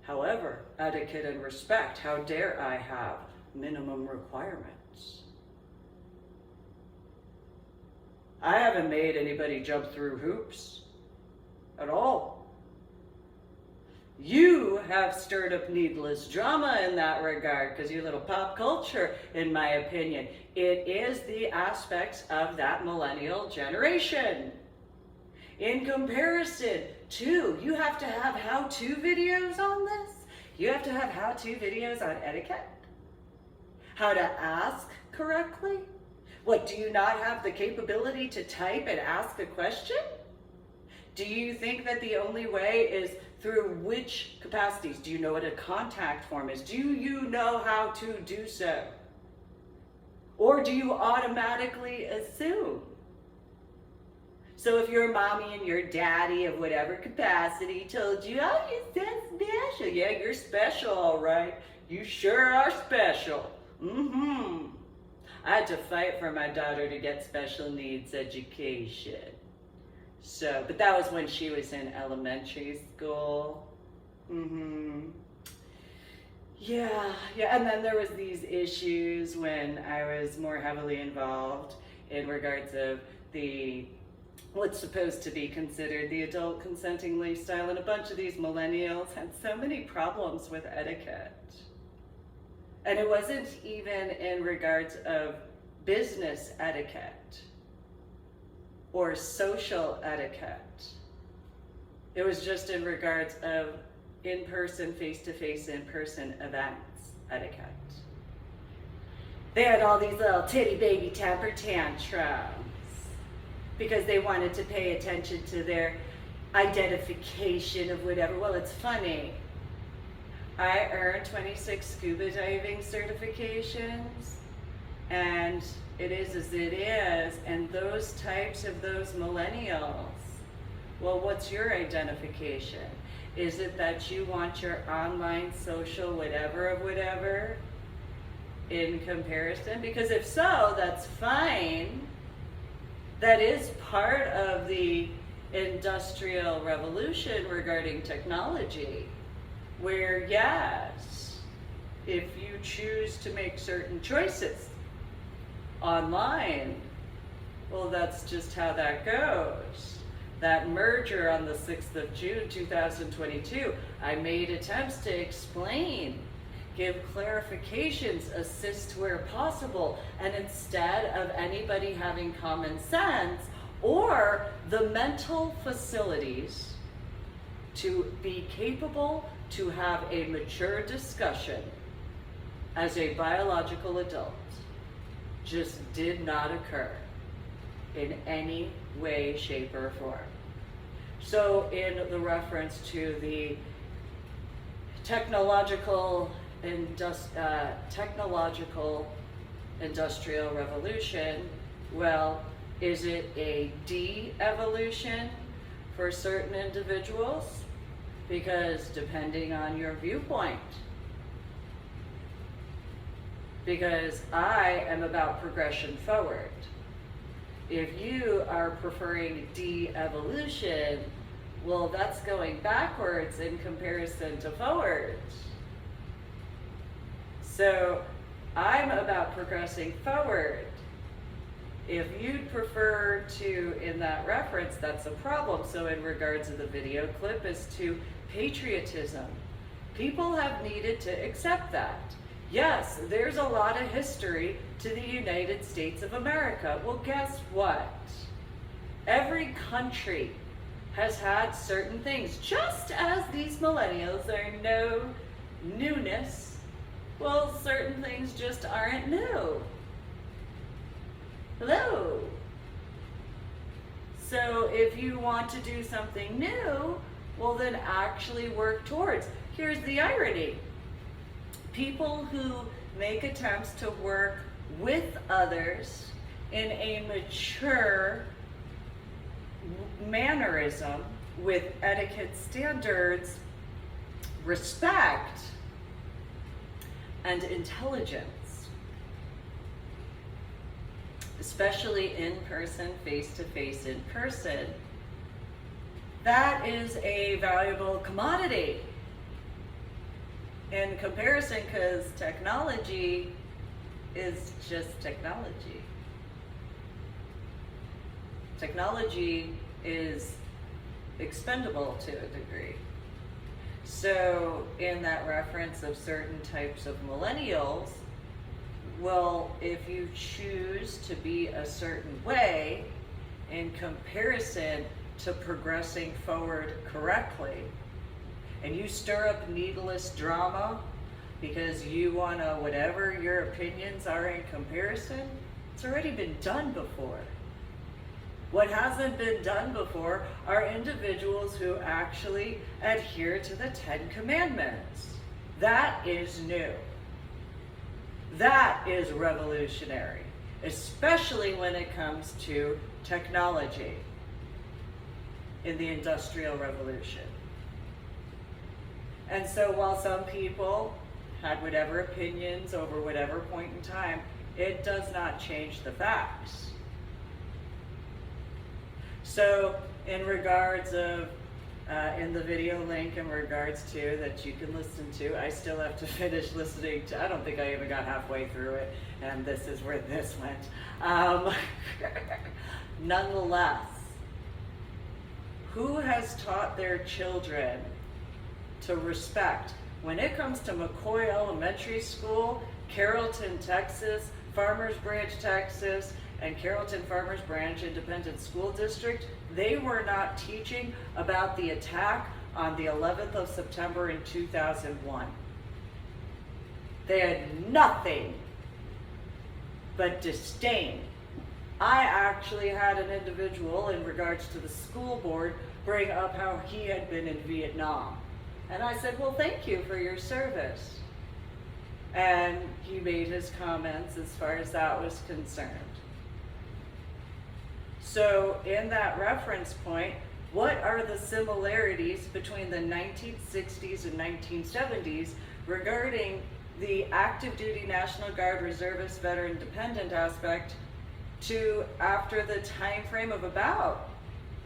However, etiquette and respect, how dare I have minimum requirements? I haven't made anybody jump through hoops at all. You have stirred up needless drama in that regard because you're a little pop culture, in my opinion. It is the aspects of that millennial generation. In comparison to, you have to have how-to videos on this. You have to have how-to videos on etiquette. How to ask correctly. What, do you not have the capability to type and ask a question? Do you think that the only way is through which capacities? Do you know what a contact form is? Do you know how to do so? Or do you automatically assume? So if your mommy and your daddy of whatever capacity told you, oh, you're so special. Yeah, you're special, all right. You sure are special. I had to fight for my daughter to get special needs education. So, but that was when she was in elementary school. Yeah, and then there was these issues when I was more heavily involved in regards of the what's supposed to be considered the adult consenting lifestyle, and a bunch of these millennials had so many problems with etiquette. And it wasn't even in regards of business etiquette or social etiquette. It was just in regards of in-person, face-to-face, in-person events etiquette. They had all these little titty baby temper tantrums because they wanted to pay attention to their identification of whatever. Well, it's funny. I earned 26 scuba diving certifications, and it is as it is, and those types of those millennials Well, what's your identification? Is it that you want your online social whatever of whatever in comparison? Because if so, that's fine. That is part of the industrial revolution regarding technology, where yes, if you choose to make certain choices online, well, that's just how that goes. That merger on the 6th of June 2022, I made attempts to explain, give clarifications, assist where possible, and instead of anybody having common sense or the mental facilities to be capable to have a mature discussion as a biological adult, just did not occur in any way, shape, or form. So in the reference to the technological industrial revolution, well, is it a de-evolution for certain individuals? Because depending on your viewpoint, because I am about progression forward. If you are preferring de-evolution, well, that's going backwards in comparison to forwards. So I'm about progressing forward. If you'd prefer to, in that reference, that's a problem. So in regards to the video clip as to patriotism, people have needed to accept that. Yes, there's a lot of history to the United States of America. Well, guess what? Every country has had certain things. Just as these millennials are no newness, well, certain things just aren't new. Hello? So if you want to do something new, well, then actually work towards. Here's the irony. People who make attempts to work with others in a mature mannerism with etiquette standards, respect, and intelligence, especially in person, face-to-face in person, that is a valuable commodity in comparison, because technology is just technology. Technology is expendable to a degree. So in that reference of certain types of millennials, well, if you choose to be a certain way in comparison to progressing forward correctly, and you stir up needless drama because you want to, whatever your opinions are in comparison, it's already been done before. What hasn't been done before are individuals who actually adhere to the 10 Commandments. That is new. That is revolutionary, especially when it comes to technology in the Industrial Revolution. And so while some people had whatever opinions over whatever point in time, it does not change the facts. So in regards of, in the video link in regards to that you can listen to, I still have to finish listening to, I don't think I even got halfway through it, and this is where this went. Nonetheless, who has taught their children to respect? When it comes to McCoy Elementary School, Carrollton, Texas, Farmers Branch, Texas, and Carrollton Farmers Branch Independent School District, they were not teaching about the attack on the 11th of September in 2001. They had nothing but disdain. I actually had an individual in regards to the school board bring up how he had been in Vietnam. And I said, well, thank you for your service. And he made his comments as far as that was concerned. So in that reference point, What are the similarities between the 1960s and 1970s regarding the active duty National Guard reservist veteran dependent aspect to after the time frame of about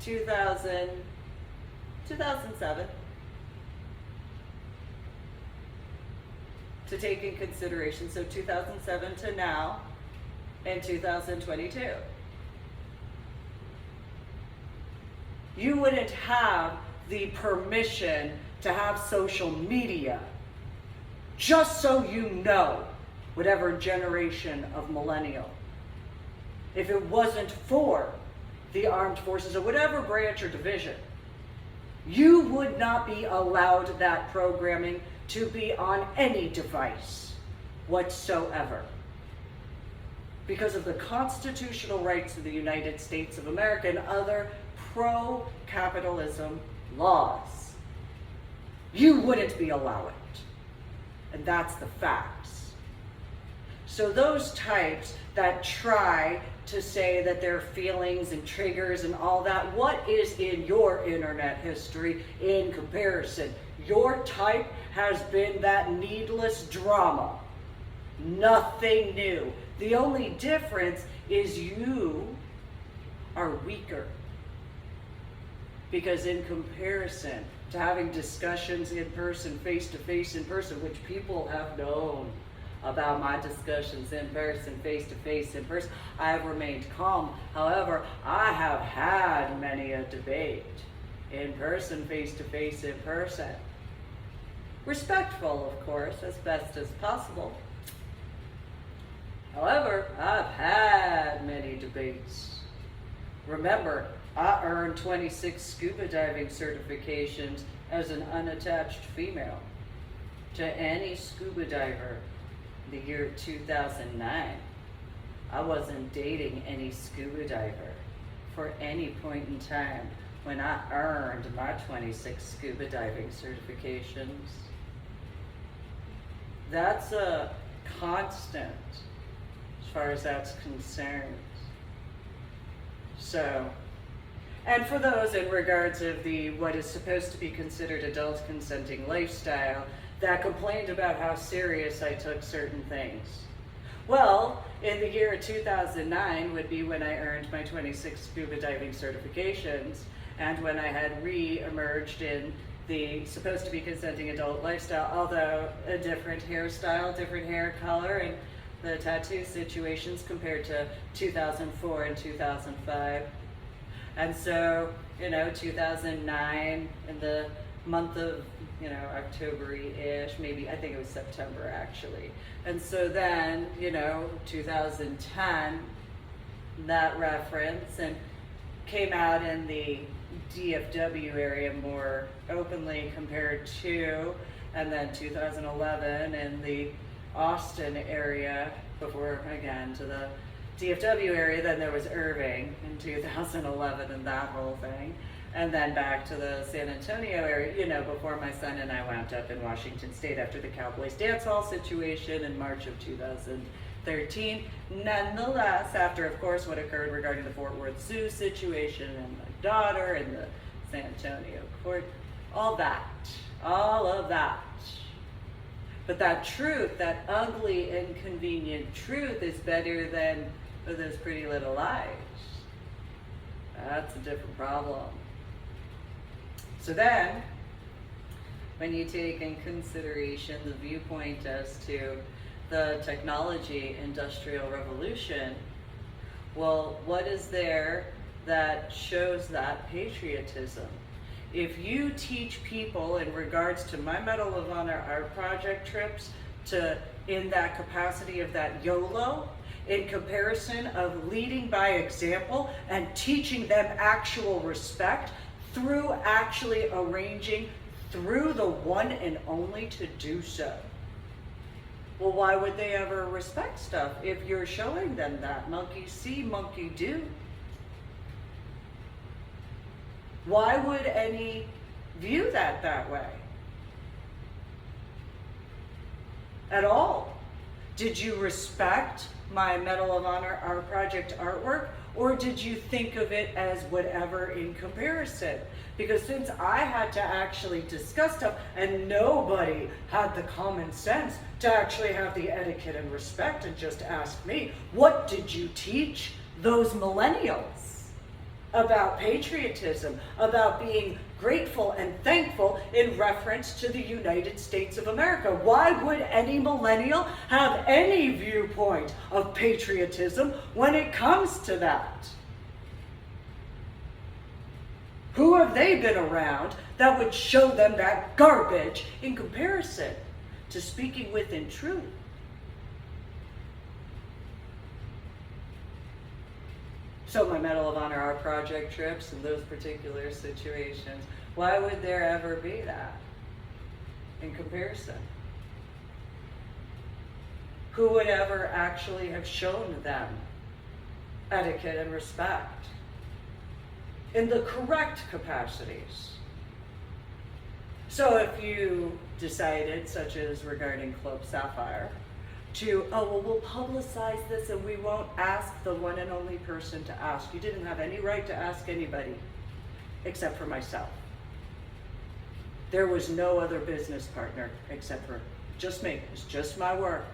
2007, to take in consideration, so 2007 to now, and 2022. You wouldn't have the permission to have social media, just so you know, whatever generation of millennial, if it wasn't for the armed forces or whatever branch or division, you would not be allowed that programming to be on any device whatsoever, because of the constitutional rights of the United States of America and other pro-capitalism laws. You wouldn't be allowed it. And that's the facts. So those types that try to say that their feelings and triggers and all that, what is in your internet history in comparison? Your type has been that needless drama. Nothing new. The only difference is you are weaker. Because in comparison to having discussions in person, face-to-face in person, which people have known about my discussions in person, face-to-face in person, I have remained calm. However, I have had many a debate in person, face-to-face in person. Respectful, of course, as best as possible. However, I've had many debates. Remember, I earned 26 scuba diving certifications as an unattached female. To any scuba diver in the year 2009, I wasn't dating any scuba diver for any point in time when I earned my 26 scuba diving certifications. That's a constant as far as that's concerned. So, and for those in regards of the what is supposed to be considered adult consenting lifestyle that complained about how serious I took certain things. Well, in the year 2009 would be when I earned my 26 scuba diving certifications, and when I had re-emerged in the supposed to be consenting adult lifestyle, although a different hairstyle, different hair color, and the tattoo situations compared to 2004 and 2005. And so, 2009, in the month of, October-ish, maybe, I think it was September actually. And so then, 2010, that reference, and came out in the DFW area more openly compared to, and then 2011 in the Austin area, before, again, to the DFW area. Then there was Irving in 2011 and that whole thing. And then back to the San Antonio area, before my son and I wound up in Washington State after the Cowboys dance hall situation in March of 2013. Nonetheless, after, of course, what occurred regarding the Fort Worth Zoo situation and my daughter and the San Antonio court, all of that. But that truth, that ugly, inconvenient truth, is better than those pretty little lies. That's a different problem. So then, when you take in consideration the viewpoint as to the technology industrial revolution, well, what is there that shows that patriotism? If you teach people in regards to my Medal of Honor, our project trips, to in that capacity of that YOLO, in comparison of leading by example and teaching them actual respect through actually arranging through the one and only to do so. Well, why would they ever respect stuff if you're showing them that? Monkey see, monkey do. Why would any view that way? At all. Did you respect my Medal of Honor, our project artwork? Or did you think of it as whatever in comparison? Because since I had to actually discuss stuff and nobody had the common sense to actually have the etiquette and respect and just ask me, what did you teach those millennials about patriotism, about being grateful and thankful in reference to the United States of America? Why would any millennial have any viewpoint of patriotism when it comes to that? Who have they been around that would show them that garbage in comparison to speaking within truth? So my Medal of Honor, our project trips and those particular situations, why would there ever be that in comparison? Who would ever actually have shown them etiquette and respect in the correct capacities? So if you decided, such as regarding Club Sapphire, to, oh, well, we'll publicize this and we won't ask the one and only person to ask. You didn't have any right to ask anybody except for myself. There was no other business partner except for just me. It's just my work.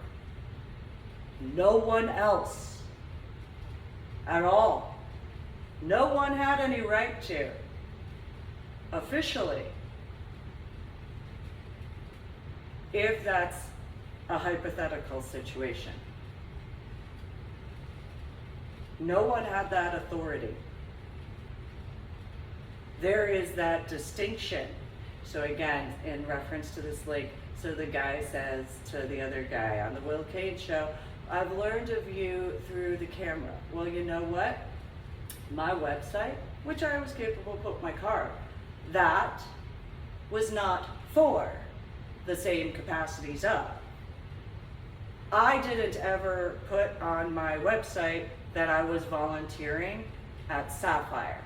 No one else at all. No one had any right to, officially, if that's a hypothetical situation. No one had that authority. There is that distinction. So again, in reference to this link, so the guy says to the other guy on the Will Kane show, I've learned of you through the camera. Well, you know what? My website, which I was capable of putting my card, that was not for the same capacities of. I didn't ever put on my website that I was volunteering at Sapphire.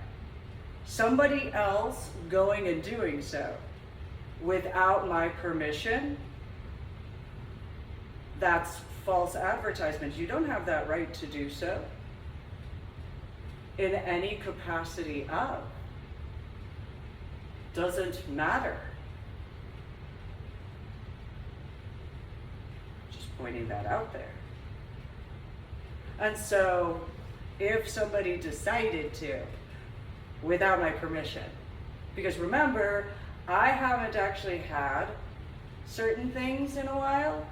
Somebody else going and doing so without my permission, that's false advertisement. You don't have that right to do so in any capacity of. Doesn't matter. Pointing that out there. And so if somebody decided to, without my permission, because remember, I haven't actually had certain things in a while.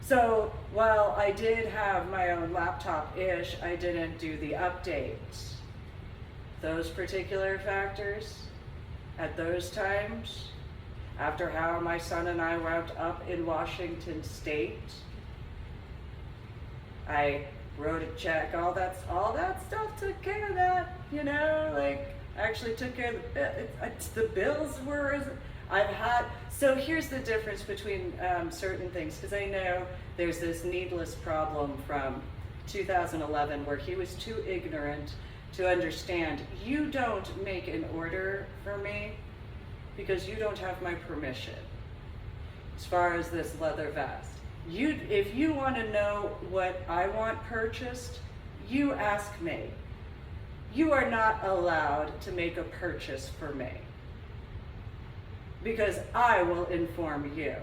So while I did have my own laptop-ish, I didn't do the updates. Those particular factors at those times, after how my son and I wound up in Washington State, I wrote a check, all that stuff took care of that, you know, like actually took care of the bills were, I've had, so here's the difference between certain things, because I know there's this needless problem from 2011 where he was too ignorant to understand, you don't make an order for me because you don't have my permission. As far as this leather vest, if you want to know what I want purchased, you ask me. You are not allowed to make a purchase for me because I will inform you.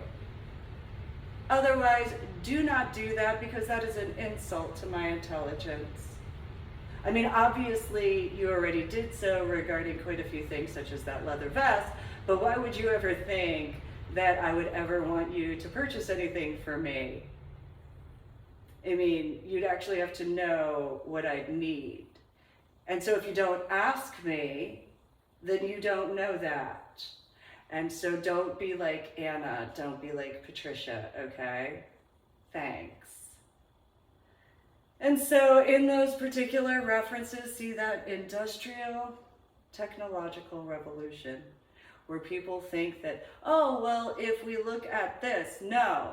Otherwise, do not do that because that is an insult to my intelligence. I mean, obviously you already did so regarding quite a few things such as that leather vest, but why would you ever think that I would ever want you to purchase anything for me? I mean, you'd actually have to know what I'd need. And so if you don't ask me, then you don't know that. And so don't be like Anna, don't be like Patricia, okay? Thanks. And so in those particular references, see that industrial technological revolution, where people think that, oh, well, if we look at this, no.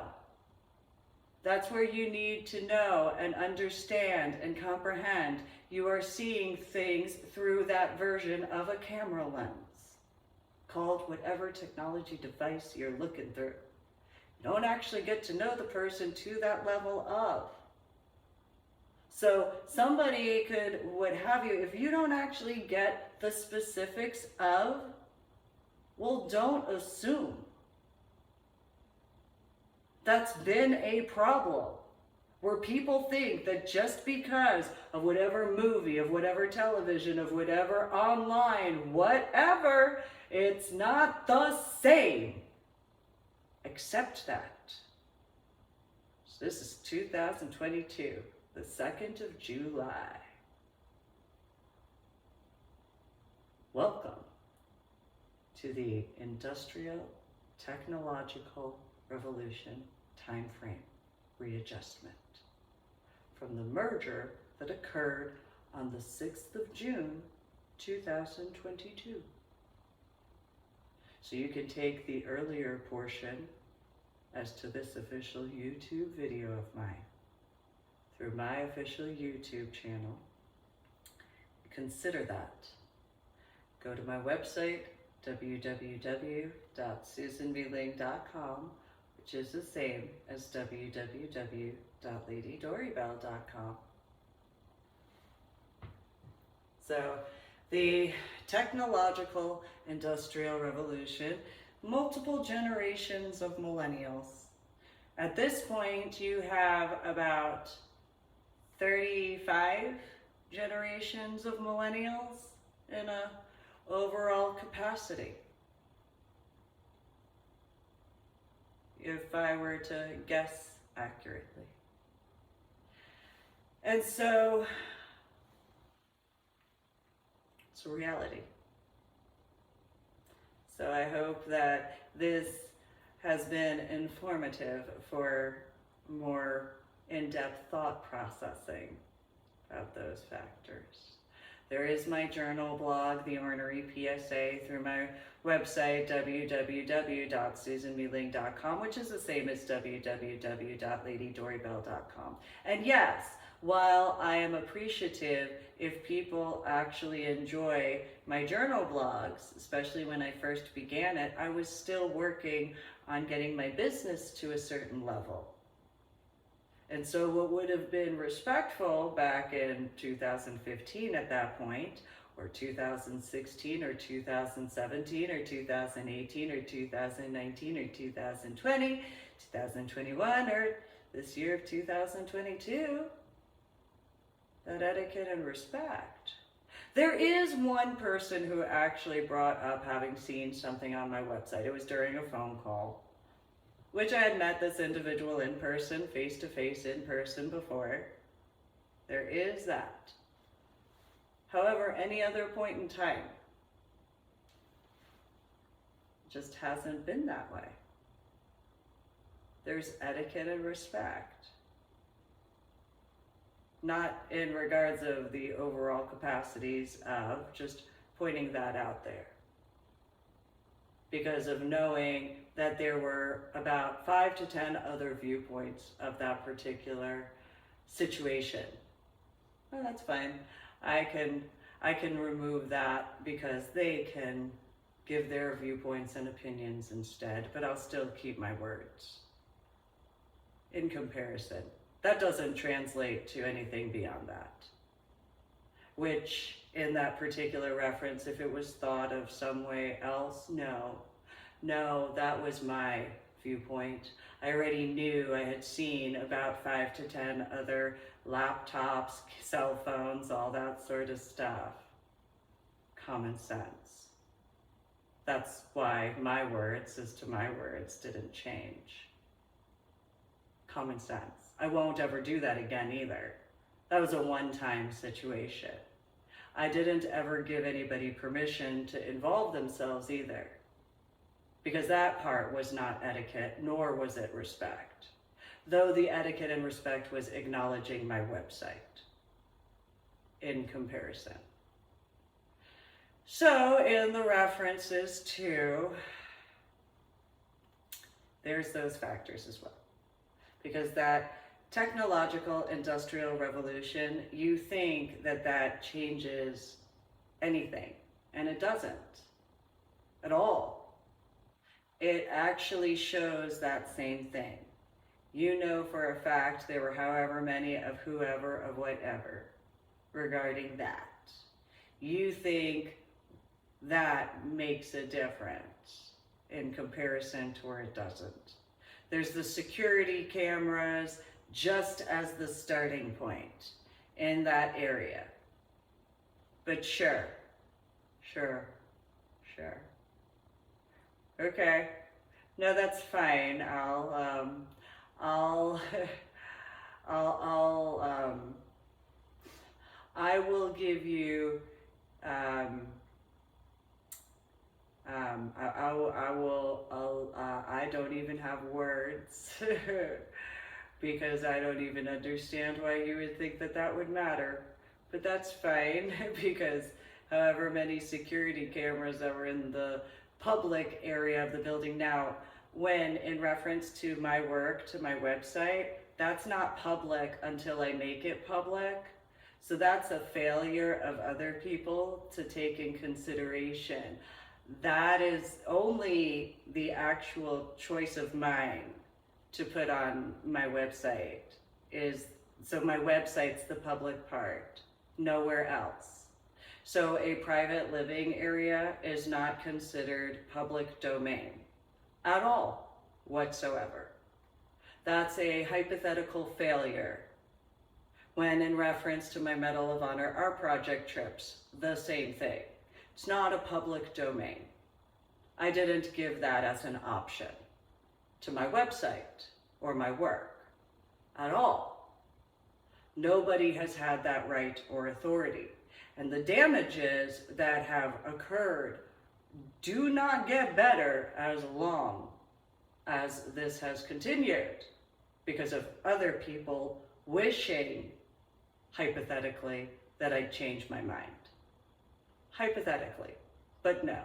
That's where you need to know and understand and comprehend. You are seeing things through that version of a camera lens, called whatever technology device you're looking through. You don't actually get to know the person to that level of. So somebody would have you, if you don't actually get the specifics of, well, don't assume. That's been a problem, where people think that just because of whatever movie, of whatever television, of whatever online, whatever, it's not the same. Accept that. So this is 2022, the 2nd of July. Welcome to the Industrial Technological Revolution time frame readjustment from the merger that occurred on the 6th of June 2022. So you can take the earlier portion as to this official YouTube video of mine through my official YouTube channel. Consider that. Go to my website, www.susanbling.com, which is the same as www.ladydoribelle.com. So the technological industrial revolution, multiple generations of millennials. At this point, you have about 35 generations of millennials in a overall capacity. If I were to guess accurately. And so, it's a reality. So I hope that this has been informative for more in-depth thought processing about those factors. There is my journal blog, The Ornery PSA, through my website, www.susanbling.com, which is the same as www.ladydoribelle.com. And yes, while I am appreciative if people actually enjoy my journal blogs, especially when I first began it, I was still working on getting my business to a certain level. And so what would have been respectful back in 2015 at that point, or 2016, or 2017, or 2018, or 2019, or 2020, 2021, or this year of 2022, that etiquette and respect. There is one person who actually brought up having seen something on my website. It was during a phone call, which I had met this individual in person, face-to-face in person before. There is that. However, any other point in time, it just hasn't been that way. There's etiquette and respect. Not in regards of the overall capacities of, just pointing that out there. Because of knowing that there were about 5 to 10 other viewpoints of that particular situation. Well, that's fine. I can remove that because they can give their viewpoints and opinions instead, but I'll still keep my words. In comparison, that doesn't translate to anything beyond that. Which, in that particular reference, if it was thought of some way else, no, that was my viewpoint. I already knew, I had seen about 5 to 10 other laptops, cell phones, all that sort of stuff. Common sense. That's why my words as to my words didn't change. Common sense. I won't ever do that again either. That was a one-time situation. I didn't ever give anybody permission to involve themselves either, because that part was not etiquette, nor was it respect. Though the etiquette and respect was acknowledging my website in comparison. So in the references to, there's those factors as well. Because that technological industrial revolution, you think that that changes anything, and it doesn't at all. It actually shows that same thing. You know for a fact there were however many of whoever of whatever regarding that. You think that makes a difference in comparison to where it doesn't. There's the security cameras just as the starting point in that area. But sure. Okay. No, that's fine. I will give you, I don't even have words because I don't even understand why you would think that that would matter. But that's fine because however many security cameras that were in the public area of the building now, when in reference to my work, to my website, that's not public until I make it public. So that's a failure of other people to take in consideration. That is only the actual choice of mine to put on my website. So my website's the public part, nowhere else. So a private living area is not considered public domain at all whatsoever. That's a hypothetical failure. When in reference to my Medal of Honor art project trips, the same thing. It's not a public domain. I didn't give that as an option to my website or my work at all. Nobody has had that right or authority. And the damages that have occurred do not get better as long as this has continued because of other people wishing, hypothetically, that I'd change my mind. Hypothetically, but no.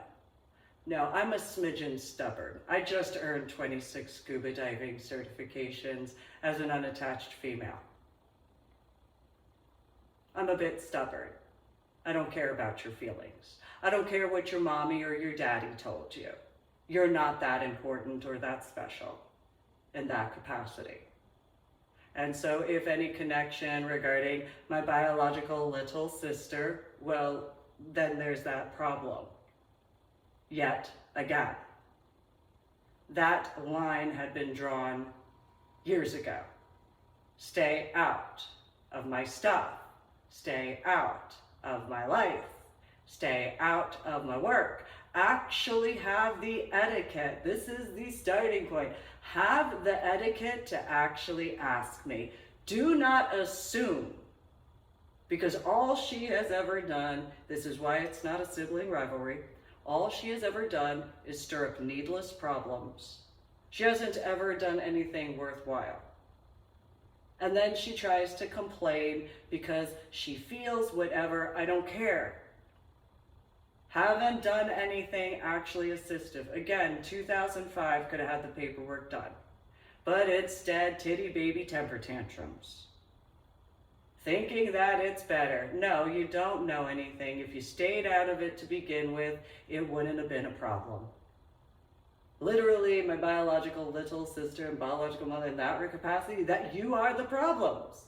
No, I'm a smidgen stubborn. I just earned 26 scuba diving certifications as an unattached female. I'm a bit stubborn. I don't care about your feelings. I don't care what your mommy or your daddy told you. You're not that important or that special in that capacity. And so if any connection regarding my biological little sister, well, then there's that problem. Yet again, that line had been drawn years ago. Stay out of my stuff. Stay out of my life. Stay out of my work. Actually have the etiquette. This is the starting point. Have the etiquette to actually ask me. Do not assume, because all she has ever done, this is why it's not a sibling rivalry, all she has ever done is stir up needless problems. She hasn't ever done anything worthwhile. And then she tries to complain because she feels whatever. I don't care. Haven't done anything actually assistive. Again, 2005 could have had the paperwork done. But instead, titty baby temper tantrums. Thinking that it's better. No, you don't know anything. If you stayed out of it to begin with, it wouldn't have been a problem. Literally, my biological little sister and biological mother in that capacity, that you are the problems.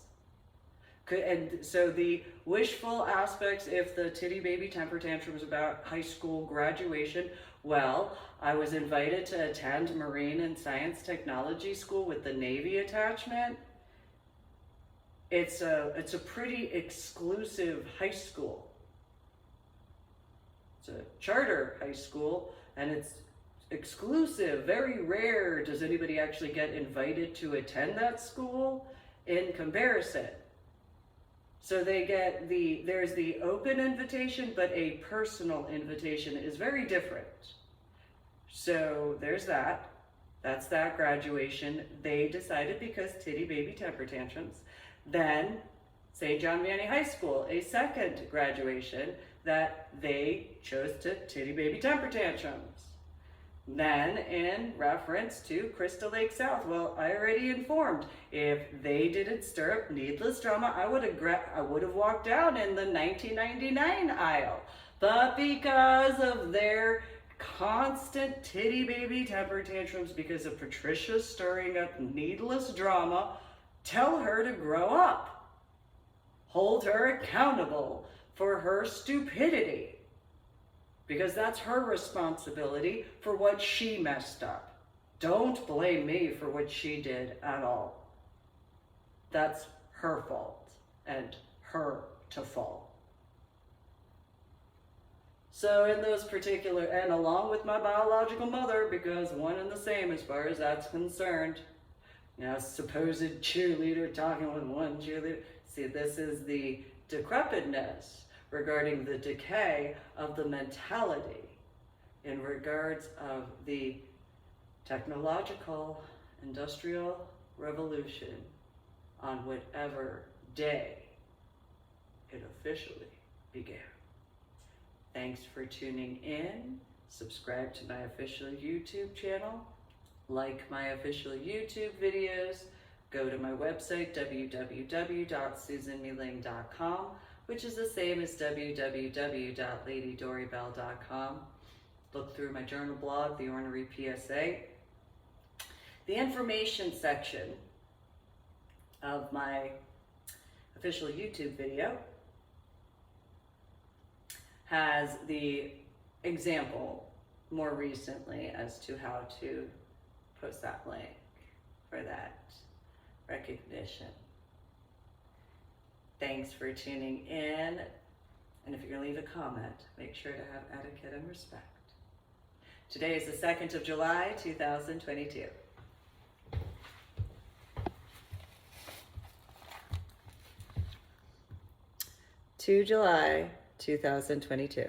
And so the wishful aspects, if the titty baby temper tantrum was about high school graduation, well, I was invited to attend Marine and Science Technology School with the Navy attachment. It's a pretty exclusive high school. It's a charter high school, and it's exclusive. Very rare does anybody actually get invited to attend that school in comparison. So they get there's the open invitation, but a personal invitation is very different. So there's that. That's that graduation. They decided because titty baby temper tantrums. Then St. John Vianney High School, a second graduation that they chose to titty baby temper tantrums. Then in reference to Crystal Lake South, well, I already informed, if they didn't stir up needless drama, I would have walked down in the 1999 aisle. But because of their constant titty baby temper tantrums because of Patricia stirring up needless drama, tell her to grow up. Hold her accountable for her stupidity, because that's her responsibility for what she messed up. Don't blame me for what she did at all. That's her fault and her to fault. So in those particular, and along with my biological mother, because one and the same as far as that's concerned, you know, supposed cheerleader talking with one cheerleader. See, this is the decrepitness regarding the decay of the mentality in regards of the technological industrial revolution on whatever day it officially began. Thanks for tuning in. Subscribe to my official YouTube channel. Like my official YouTube videos. Go to my website, www.susanmeling.com, which is the same as www.ladydoribell.com. Look through my journal blog, The Ornery PSA. The information section of my official YouTube video has the example more recently as to how to post that link for that recognition. Thanks for tuning in. And if you're going to leave a comment, make sure to have etiquette and respect. Today is the 2nd of July, 2022. 2 July 2022.